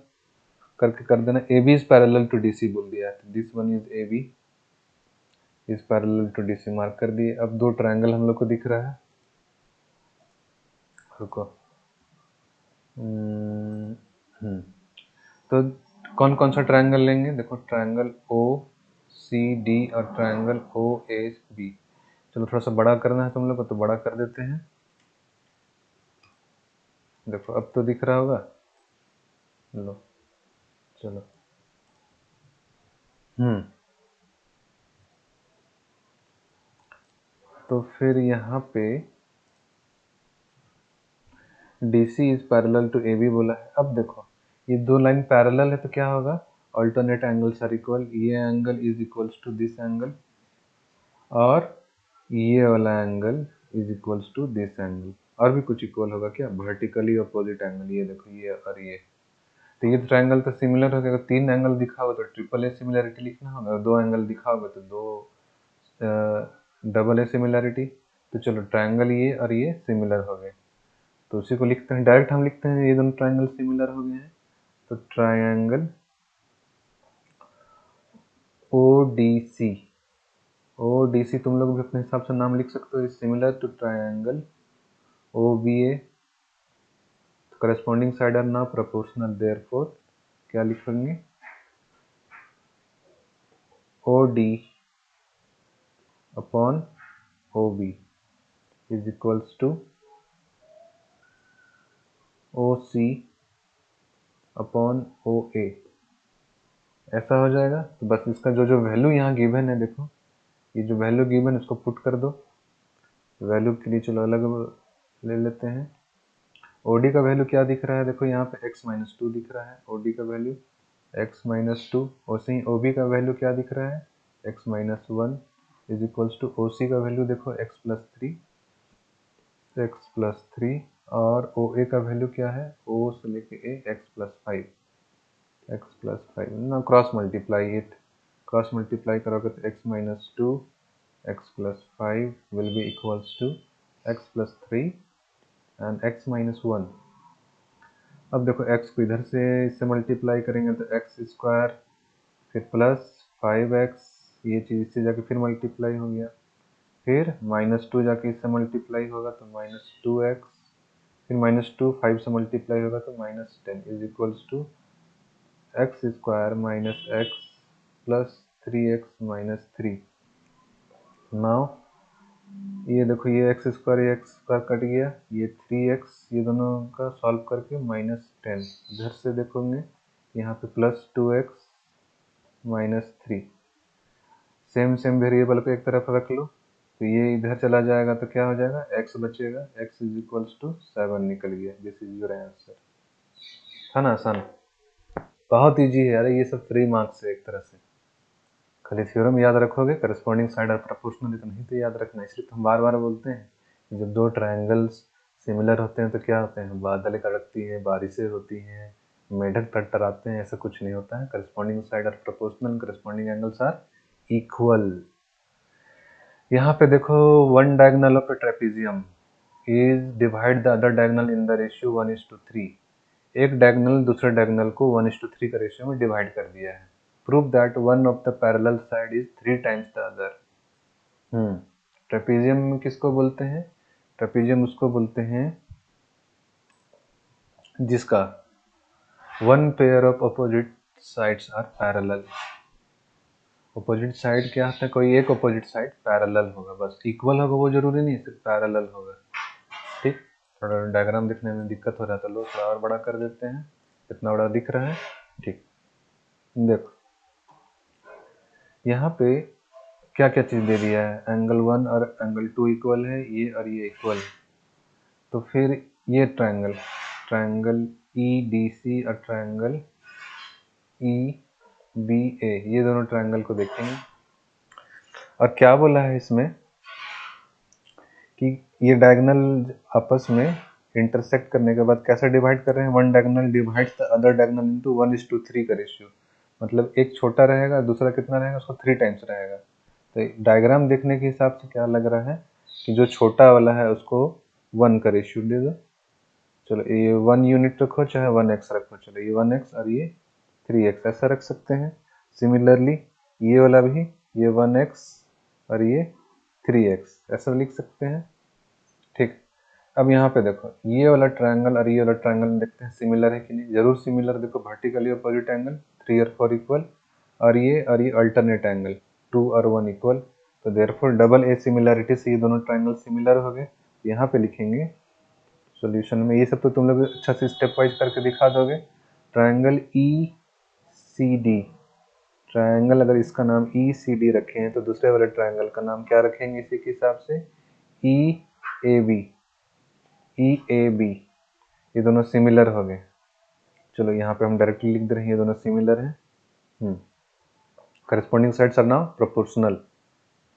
करके कर देना, AB is parallel to DC बोल दिया है, तो this one is AB is parallel to DC mark कर दिए। अब दो ट्रायंगल हम लोग को दिख रहा है, रुको, तो कौन कौन सा ट्रायंगल लेंगे, देखो ट्रायंगल OCD और ट्रायंगल OAB। चलो थोड़ा सा बड़ा करना है तुम लोग को तो बड़ा कर देते हैं, देखो अब तो दिख रहा होगा, लो चलो, तो फिर यहाँ पे DC is parallel to AB बोला है। अब देखो ये दो लाइन पैरेलल है तो क्या होगा, अल्टरनेट एंगल्स आर इक्वल, ये angle is equals to this angle और ये वाला angle is equals to this angle. और भी कुछ इक्वल होगा क्या, वर्टिकली अपोजिट एंगल, ये देखो ये और ये। तो ये ट्रायंगल तो सिमिलर हो गया, अगर 3 एंगल दिखा हो तो ट्रिपल ए सिमिलरिटी लिखना होगा, और 2 एंगल दिखा होगा तो 2 डबल ए सिमिलरिटी। तो चलो ट्रायंगल ये और ये सिमिलर हो गए, तो उसी को लिखते हैं, डायरेक्ट हम लिखते हैं ये दोनों ट्रायंगल सिमिलर हो गए हैं। तो ट्रायंगल ODC, ODC तुम लोग भी अपने हिसाब से नाम लिख सकते हो, is similar to triangle OBA। Corresponding side are now proportional, therefore क्या लिखेंगे, OD upon OB is equals to OC upon OA, ऐसा हो जाएगा। तो बस इसका जो जो वैल्यू यहाँ गिवन है, देखो ये जो वैल्यू गिवन है उसको पुट कर दो। वैल्यू के लिए चलो अलग ले लेते हैं। OD का वैल्यू क्या दिख रहा है, देखो यहाँ पे x-2 दिख रहा है, OD का वैल्यू x-2। वैसे ही OB का वैल्यू क्या दिख रहा है, x-1 is equals to OC का वैल्यू देखो x+3 और OA का वैल्यू क्या है, O से लेके A x+5 ना, cross multiply it, cross multiply करोगे तो x-2 x+5 will be equals to x+3 and x-1। अब देखो x को इधर से इससे मल्टीप्लाई करेंगे तो x², फिर प्लस 5x, ये चीज़ इससे जाके फिर मल्टीप्लाई हो गया, फिर -2 जाके इससे मल्टीप्लाई होगा तो -2x, फिर -2 5 से मल्टीप्लाई होगा तो -10 is equals to x² minus x plus 3x-3। Now ये देखो ये x² कट गया, ये 3x, ये दोनों का सॉल्व करके -10, इधर से देखोगे यहाँ पे +2x -3, सेम सेम वेरिएबल को एक तरफ रख लो, तो ये इधर चला जाएगा तो क्या हो जाएगा, x बचेगा, x इज इक्वल्स टू 7 निकल गया। This is your answer. था ना आसान, बहुत इजी है यार, ये सब 3 मार्क्स है एक तरह से। खाली थ्योरम याद रखोगे, करस्पॉन्डिंग साइड और प्रोपोर्शनल इतना ही तो याद रखना है। इसलिए तो हम बार बार बोलते हैं कि जब दो ट्रायंगल्स सिमिलर होते हैं तो क्या होते हैं, बादल कड़कती हैं, बारिशें होती हैं, मेढक टरटराते हैं, ऐसा कुछ नहीं होता है। करस्पॉन्डिंग साइड और proportional, corresponding angles are equal. यहाँ पे देखो, one diagonal of a trapezium is divide the other diagonal in the ratio 1:3। एक डायगोनल दूसरे डायगोनल को 1:3 का रेशियो में डिवाइड कर दिया है। Prove that one of the parallel side is 3 times the other. Trapezium किसको बोलते हैं, ट्रेपेजियम उसको बोलते हैं जिसका one pair of opposite sides are parallel. Opposite side क्या होता है, कोई एक अपोजिट साइड पैरेलल होगा, बस इक्वल होगा वो जरूरी नहीं, सिर्फ पैरेलल होगा। ठीक, थोड़ा डायग्राम दिखने में दिक्कत हो रहा है तो लो थोड़ा और बड़ा कर देते हैं, कितना बड़ा दिख रहा है। ठीक, देखो यहाँ पे क्या क्या चीज़ दे दिया है, एंगल 1 और एंगल 2 इक्वल है, ये और ये इक्वल। तो फिर ये ट्रायंगल, ट्रायंगल EDC और ट्रायंगल EBA, ये दोनों ट्रायंगल को देखेंगे। और क्या बोला है इसमें कि ये डायगोनल आपस में इंटरसेक्ट करने के बाद कैसे डिवाइड कर रहे हैं, one diagonal divides the other diagonal into 1:3 का रेशियो। मतलब एक छोटा रहेगा, दूसरा कितना रहेगा, उसको 3 टाइम्स रहेगा। तो डायग्राम देखने के हिसाब से क्या लग रहा है कि जो छोटा वाला है उसको 1 का रेशियो दे दो। चलो ये 1 यूनिट रखो, चाहे 1x रखो, चलो ये 1x और ये 3x ऐसा रख सकते हैं। सिमिलरली ये वाला भी, ये 1x और ये 3x ऐसा लिख सकते हैं। ठीक, अब यहाँ पे देखो ये वाला ट्रायंगल और ये वाला ट्रायंगल देखते हैं सिमिलर है कि नहीं। जरूर सिमिलर, देखो वर्टिकली अपोजिट एंगल 3 और 4 इक्वल, और ये अल्टरनेट एंगल 2 और 1 इक्वल। तो देयरफॉर डबल ए सिमिलरिटी से ये दोनों ट्रायंगल सिमिलर हो गए। यहाँ पे लिखेंगे सॉल्यूशन में, ये सब तो तुम लोग अच्छा से स्टेप वाइज करके दिखा दोगे। ट्रायंगल ECD, ट्रायंगल अगर इसका नाम ECD रखे हैं तो दूसरे वाले ट्रायंगल का नाम क्या रखेंगे इसी के हिसाब से, EAB, EAB। ये दोनों सिमिलर हो गए। चलो यहाँ पे हम डायरेक्टली लिख दे रहे हैं ये दोनों सिमिलर हैं। Corresponding sides are now proportional.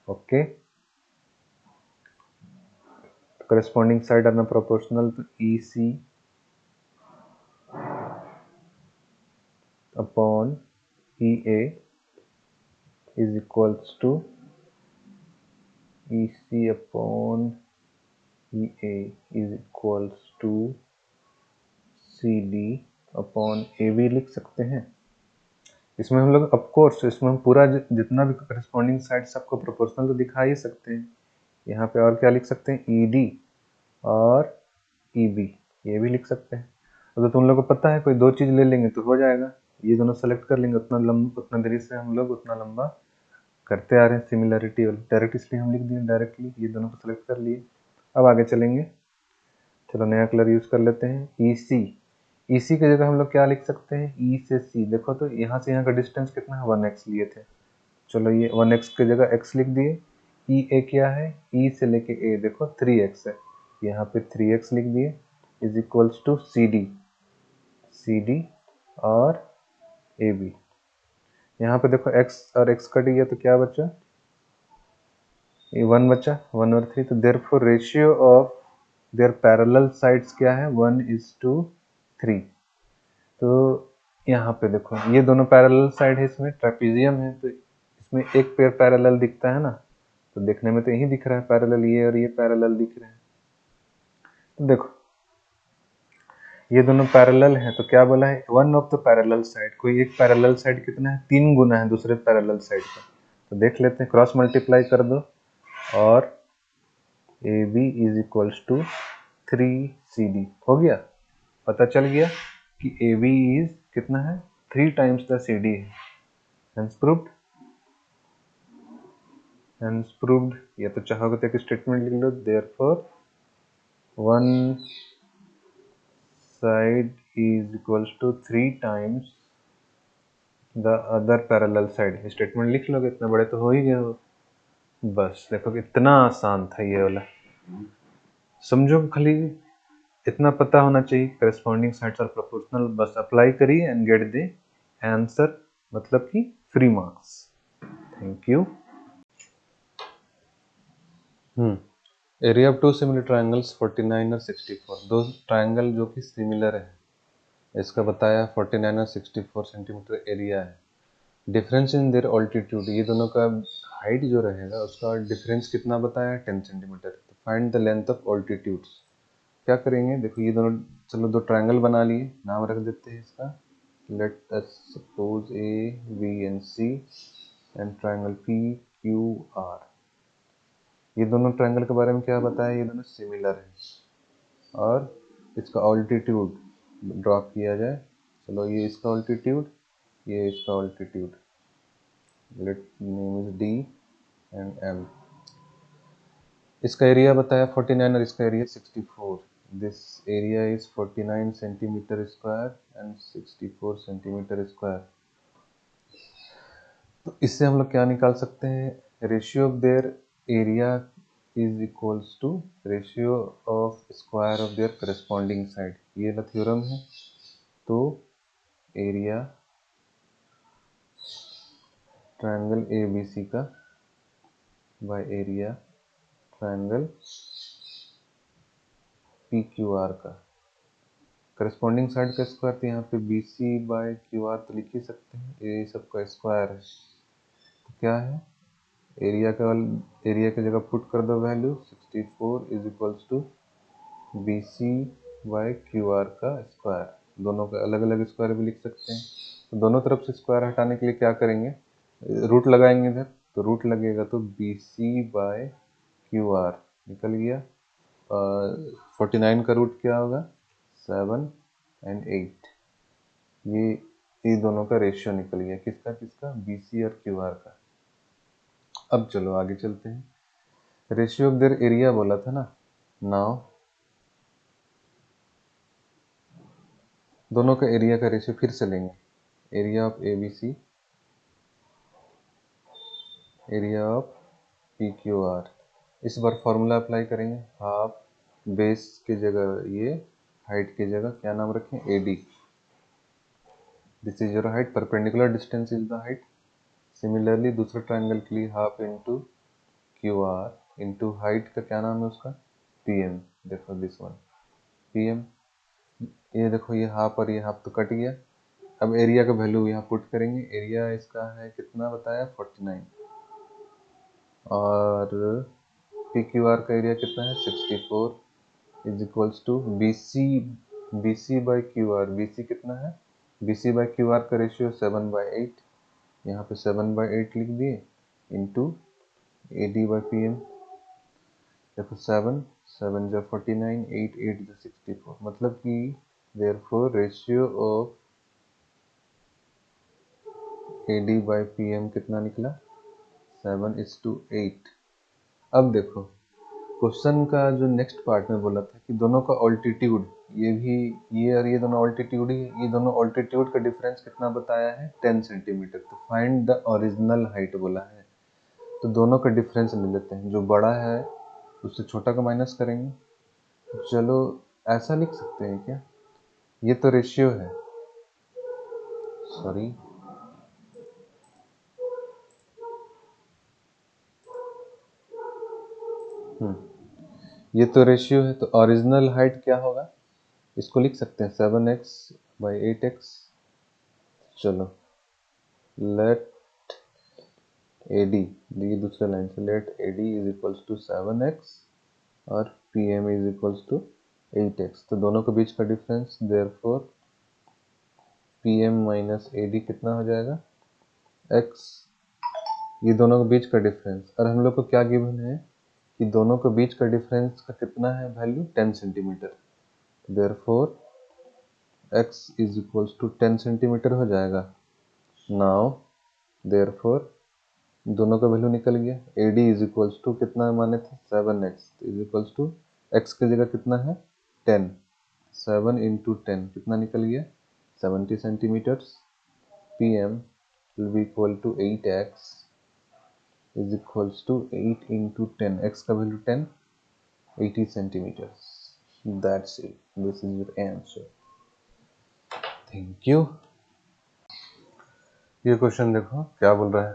Okay, corresponding side are now proportional, तो EC upon EA is equals to EC upon EA is equals to CD upon AB लिख सकते हैं। इसमें हम लोग ऑफकोर्स इसमें हम पूरा जितना भी करस्पॉन्डिंग साइड सबको प्रोपोर्शनल तो दिखा ही सकते हैं। यहाँ पे और क्या लिख सकते हैं, ED और EB ये भी लिख सकते हैं। तो तुम लोग को पता है कोई दो चीज़ ले लेंगे तो हो जाएगा, ये दोनों सेलेक्ट कर लेंगे, उतना देरी से हम लोग उतना लंबा करते आ रहे हैं सिमिलरिटी वाले, डायरेक्ट इसलिए हम लिख दिए डायरेक्टली, ये दोनों को सेलेक्ट कर लिए। अब आगे चलेंगे, चलो नया कलर यूज़ कर लेते हैं। EC की जगह हम लोग क्या लिख सकते हैं, E से C। देखो तो यहाँ से यहाँ का डिस्टेंस कितना है, 1x लिए थे। चलो ये 1x की जगह x लिख दिए। EA क्या है, E से लेके A देखो 3x है, यहाँ पे 3x लिख दिए इज इक्वल्स टू CD और AB। यहाँ पे देखो x और x कट गया तो क्या बचा, ये 1 बचा, 1 और 3। तो therefore ratio of there parallel sides क्या है, 1:3। तो यहाँ पे देखो ये दोनों पैरेलल साइड है, इसमें ट्रेपेजियम है तो इसमें एक पेयर पैरेलल दिखता है ना, तो देखने में तो यही दिख रहा है पैरेलल, ये और ये पैरेलल दिख रहे हैं। तो देखो ये दोनों पैरेलल हैं, तो क्या बोला है, one of the parallel side, कोई एक पैरेलल साइड कितना है, 3 गुना है दूसरे पैरेलल साइड का। तो देख लेते हैं, क्रॉस मल्टीप्लाई कर दो और AB is equals to 3CD हो गया। पता चल गया कि AB इज कितना है, 3 टाइम्स द CD है। Hence proved, hence proved. या तो चाहोगे तो एक स्टेटमेंट लिख लो, therefore one side is equals to 3 times the other parallel side. Statement लिख लोगे, इतना बड़े तो हो ही गए हो। बस देखो कितना आसान था ये वाला, समझो खाली इतना पता होना चाहिए, करस्पॉन्डिंग साइड्स आर प्रोपोर्शनल, बस अप्लाई करिए एंड गेट द आंसर, मतलब कि free marks. Thank you. Area of two similar triangles 49 और 64, दो ट्रायंगल जो कि सिमिलर है, इसका बताया 49 और 64 सेंटीमीटर एरिया है। डिफरेंस इन देयर ऑल्टीट्यूड, ये दोनों का हाइट जो रहेगा उसका डिफरेंस कितना बताया, 10 सेंटीमीटर। तो find the length of altitudes. क्या करेंगे, देखो ये दोनों, चलो दो ट्रायंगल बना लिए, नाम रख देते हैं इसका, let us suppose ABNC and triangle PQR। ये दोनों ट्रायंगल के बारे में क्या बताया, ये दोनों सिमिलर है और इसका ऑल्टीट्यूड ड्रॉ किया जाए। चलो ये इसका ऑल्टीट्यूड, ये इसका altitude, let name is D and M। इसका एरिया बताया 49 और इसका area 64। This area is 49 centimetre square and 64 centimetre square. तो इससे हम लोग क्या निकाल सकते हैं, ratio of their area is equals to ratio of square of their corresponding side, ये वाला थ्योरम है। तो एरिया ट्रायंगल ABC का बाय एरिया ट्रायंगल PQR का, करस्पॉन्डिंग साइड का स्क्वायर, तो यहाँ पे BC बाय QR तो लिख ही सकते हैं, ये सबका स्क्वायर है। तो क्या है, एरिया की जगह पुट कर दो value, 64 is equals to BC by QR का स्क्वायर। दोनों का अलग अलग स्क्वायर भी लिख सकते हैं। तो दोनों तरफ से स्क्वायर हटाने के लिए क्या करेंगे, रूट लगाएंगे इधर, तो रूट लगेगा तो BC बाय QR निकल गया। 49 का रूट क्या होगा, 7 एंड 8। ये दोनों का रेशियो निकल गया, किसका किसका, BC और QR का। अब चलो आगे चलते हैं, रेशियो ऑफ देयर एरिया बोला था ना। नाउ दोनों का एरिया का रेशियो फिर से लेंगे, area of ABC, area of PQR। इस बार फॉर्मूला अप्लाई करेंगे, हाफ बेस की जगह ये हाइट की जगह क्या नाम रखें, AD। This is your height, perpendicular distance is the height. Similarly दूसरे ट्रायंगल के लिए half into QR into height का क्या नाम है उसका, PM। देखो दिस वन PM। ये देखो ये हाफ और ये हाफ तो कट गया। अब एरिया का वैल्यू यहाँ पुट करेंगे। एरिया इसका है कितना बताया, 49, और PQR का एरिया कितना है, 64 is equals to BC by QR। BC कितना है, BC बाई QR का रेशियो 7/8, यहाँ पे 7/8 लिख दिए, इंटू AD बाई PM। देखो 7 जो 49, 8 जो 64, मतलब कि therefore ratio of AD by PM कितना निकला, 7:8। अब देखो क्वेश्चन का जो नेक्स्ट पार्ट में बोला था कि दोनों का ऑल्टीट्यूड, ये भी ये और ये दोनों ऑल्टीट्यूड ही, ये दोनों ऑल्टीट्यूड का डिफरेंस कितना बताया है, 10 सेंटीमीटर। तो फाइंड द ओरिजिनल हाइट बोला है, तो दोनों का डिफरेंस ले लेते हैं। जो बड़ा है उससे छोटा का माइनस करेंगे। चलो ऐसा लिख सकते हैं क्या, ये तो रेशियो है, सॉरी ये तो रेशियो है, तो ओरिजिनल हाइट क्या होगा, इसको लिख सकते हैं 7x/8x। चलो लेट AD, ये दूसरे लाइन से, let AD is equals to 7x और PM is equals to 8x। तो दोनों के बीच का difference, therefore PM minus AD कितना हो जाएगा, x। ये दोनों के बीच का डिफरेंस, और हम लोग को क्या गिवन है कि दोनों के बीच का डिफरेंस का कितना है value, 10 centimetre. Therefore x is equals to 10 centimetre हो जाएगा। नाउ देयरफॉर दोनों का वैल्यू निकल गया। AD इज इक्वल्स टू कितना माने थे, 7x is equals to x की जगह कितना है, 10। 7 इंटू 10 कितना निकल गया, 70 centimetres. PM will be equal to 8x is equals to 8 into 10, x का value 10, 80 centimetres. That's it, this is your answer, thank you। ये क्वेश्चन देखो क्या बोल रहा है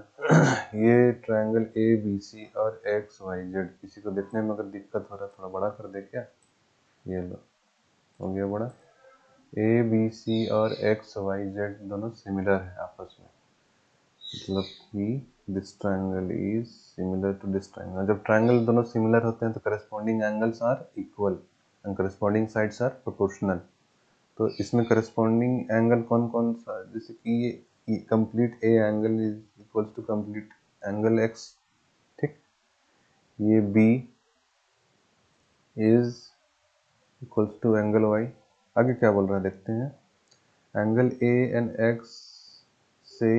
ये ट्रायंगल ABC और XYZ, किसी को देखने में अगर दिक्कत हो रहा है थोड़ा बड़ा कर दे क्या, ये लो हो गया बड़ा। ABC और XYZ दोनों सिमिलर है आपस में, मतलब कि this triangle is similar to this triangle. जब ट्रायंगल दोनों सिमिलर होते हैं तो corresponding angles are equal and corresponding sides are proportional. तो इसमें करस्पॉन्डिंग एंगल कौन कौन सा, जैसे कि ये complete A angle is equals to complete angle X, ठीक। ये B is equals to angle Y। आगे क्या बोल रहा है देखते हैं। एंगल A एंड X से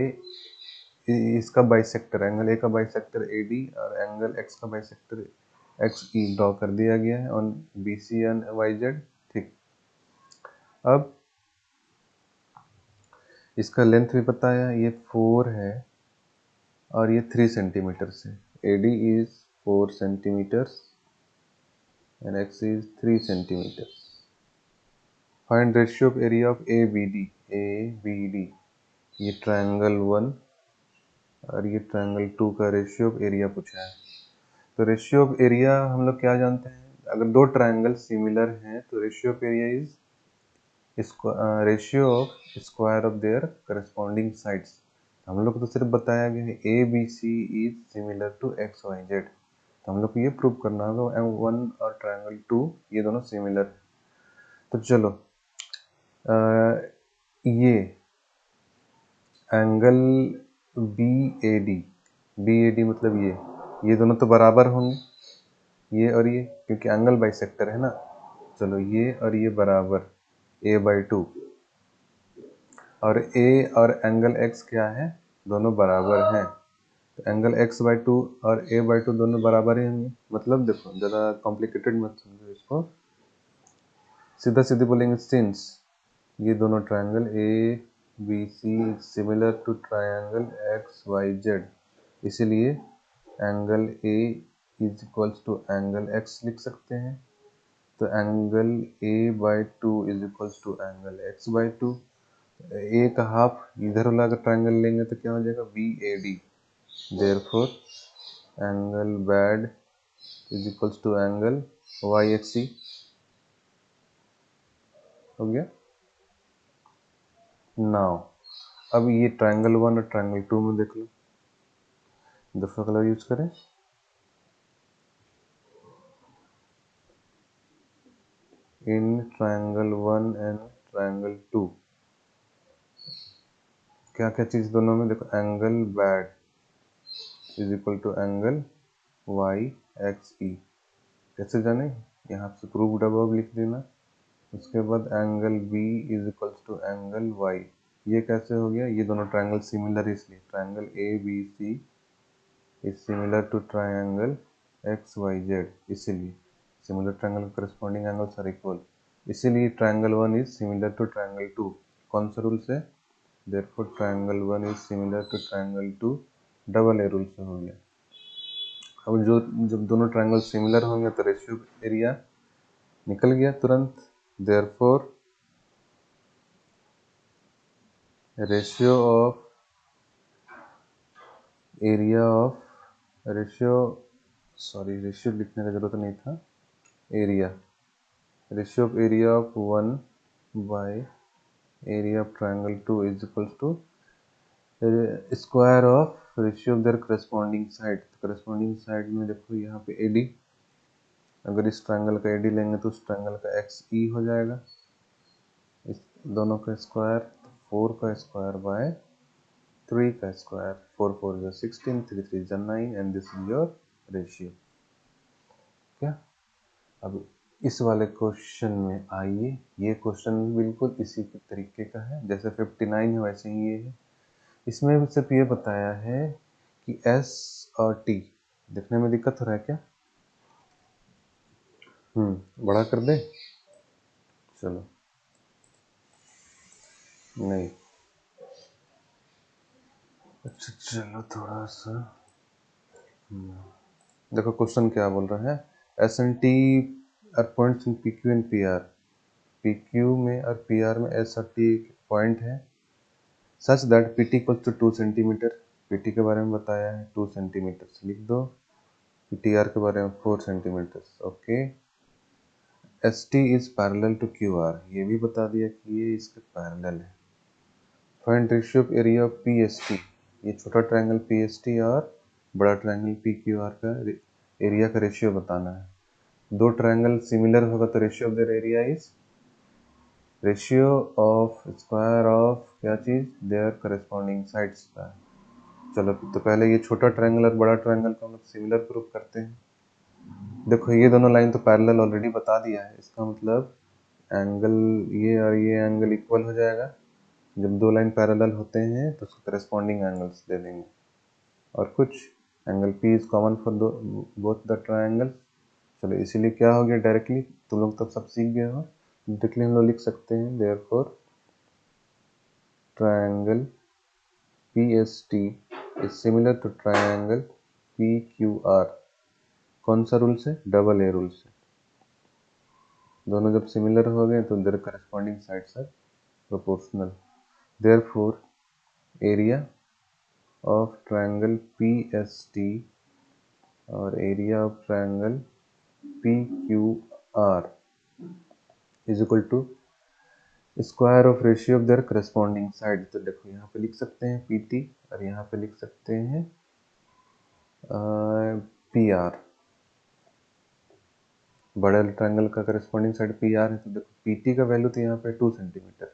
इसका बाइसेक्टर, एंगल A का बाइसेक्टर AD और एंगल X का बाइसेक्टर XE ड्रॉ कर दिया गया है ऑन BC एंड YZ, ठीक। अब इसका लेंथ भी बताया, ये 4 है और ये 3 सेंटीमीटर है। AD is 4 centimetres and X is 3 centimetre. Find ratio of area of ABD, ये ट्रायंगल 1 और ये ट्रायंगल 2 का रेशियो ऑफ एरिया पूछा है। तो रेशियो ऑफ एरिया हम लोग क्या जानते हैं, अगर दो ट्रायंगल सिमिलर हैं तो ratio of area is ratio of square of their corresponding sides. हम लोग को तो सिर्फ बताया गया है ABC is similar to XYZ, तो हम लोग को ये प्रूव करना होगा M1 और ट्रायंगल 2 ये दोनों सिमिलर है। तो चलो ये एंगल BAD मतलब ये दोनों तो बराबर होंगे, ये और ये, क्योंकि एंगल बाइसेक्टर है ना। चलो ये और ये बराबर A/2, और A और एंगल X क्या है, दोनों बराबर हैं। तो एंगल X/2 और A/2 दोनों बराबर ही होंगे। मतलब देखो ज़्यादा कॉम्प्लिकेटेड मत समझो इसको, सीधा सीधे बोलेंगे सिंस ये दोनों triangle ABC similar to triangle XYZ, इसीलिए angle A is equals to angle X लिख सकते हैं। तो angle A/2 is equals to angle X/2। A का हाफ इधर वाला अगर ट्रायंगल लेंगे तो क्या हो जाएगा BAD। Therefore angle BAD is equals to angle YXE। हो गया। नाउ अब ये ट्रायंगल 1 और ट्रायंगल 2 में देख लो, दूसरा कलर यूज करें। इन ट्रायंगल 1 एंड ट्रायंगल 2 क्या क्या चीज दोनों में देखो, angle BAD is equal to angle YXE। कैसे जाने, यहाँ से प्रूव्ड अबव लिख देना। उसके बाद angle B is equal to angle Y। ये कैसे हो गया, ये दोनों ट्रायंगल सिमिलर है इसलिए triangle ABC is similar to triangle XYZ, इसीलिए सिमिलर ट्रायंगल के करस्पॉन्डिंग एंगल्स आर इक्वल, इसीलिए triangle 1 is similar to triangle 2। कौन सा रूल से, therefore triangle 1 is similar to triangle 2 double A rule से हो गया। अब जब दोनों ट्रायंगल सिमिलर होंगे तो रेशियो एरिया निकल गया तुरंत। देयरफॉर रेशियो लिखने का जरूरत नहीं था, ratio of area of 1 by area of triangle 2 is equals to square of ratio of their corresponding side. Corresponding side में देखो यहाँ पे AD, अगर इस ट्रायंगल का AD लेंगे तो उस ट्रायंगल का XE हो जाएगा, इस दोनों का स्क्वायर 4 का स्क्वायर बाय 3 का स्क्वायर, 4 4 जो 16, 3 3 जो 9 and this is your ratio. क्या, अब इस वाले क्वेश्चन में आइए, ये क्वेश्चन बिल्कुल इसी के तरीके का है जैसे 59 है वैसे ही ये है। इसमें सिर्फ ये बताया है कि S और T देखने में दिक्कत हो रहा है क्या, बड़ा कर दे, चलो नहीं, अच्छा चलो थोड़ा सा देखो क्वेश्चन क्या बोल रहा है। S and T R points in PQ and PR। PQ में और PR में S और T पॉइंट है such that PT equals to 2 centimetre. PT के बारे में बताया है 2 सेंटीमीटर लिख दो, TR के बारे में 4 centimetre. Okay, ST is parallel to QR, ये भी बता दिया कि ये इसके पैरेलल है। Find ratio of area of PST, ये छोटा ट्रायंगल PST और बड़ा ट्रायंगल PQR का एरिया का रेशियो बताना है। दो ट्रायंगल सिमिलर होगा तो ratio of their area is ratio of square of क्या चीज, देयर करस्पॉन्डिंग साइड्स का। चलो तो पहले ये छोटा ट्रायंगल और बड़ा ट्रायंगल को हम लोग सिमिलर प्रूव करते हैं। देखो ये दोनों लाइन तो पैरेलल ऑलरेडी बता दिया है, इसका मतलब एंगल ये और ये एंगल इक्वल हो जाएगा। जब दो लाइन पैरेलल होते हैं तो उसको करस्पॉन्डिंग एंगल्स दे देंगे, और कुछ angle P is common for both the triangles. चलो इसीलिए क्या हो गया, डायरेक्टली तुम लोग तो सब सीख गए हो, डायरेक्टली हम लोग लिख सकते हैं therefore triangle PST is similar to triangle PQR। कौन सा रूल से, डबल ए रूल से। दोनों जब सिमिलर हो गए तो their corresponding sides are proportional. Therefore area of triangle PST और area of triangle PQR is equal to square of ratio of their corresponding side. तो देखो यहाँ पे लिख सकते हैं PT और यहाँ पे लिख सकते हैं PR। बड़े ट्रायंगल का करस्पॉन्डिंग साइड PR है, तो देखो PT का वैल्यू तो यहाँ पे 2 सेंटीमीटर,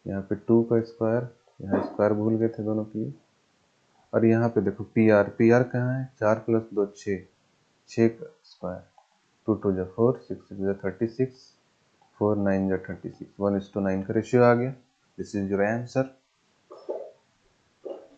यहाँ पे 2 का स्क्वायर, यहाँ स्क्वायर भूल गए थे दोनों के लिए, और यहाँ पे देखो PR कहाँ है, 4 + 2 6, 6 का स्क्वायर, 2 2 जा 4, 6 6 जा 36, 4 9 जा 36, 1:9 का रेशियो आ गया। This is your answer.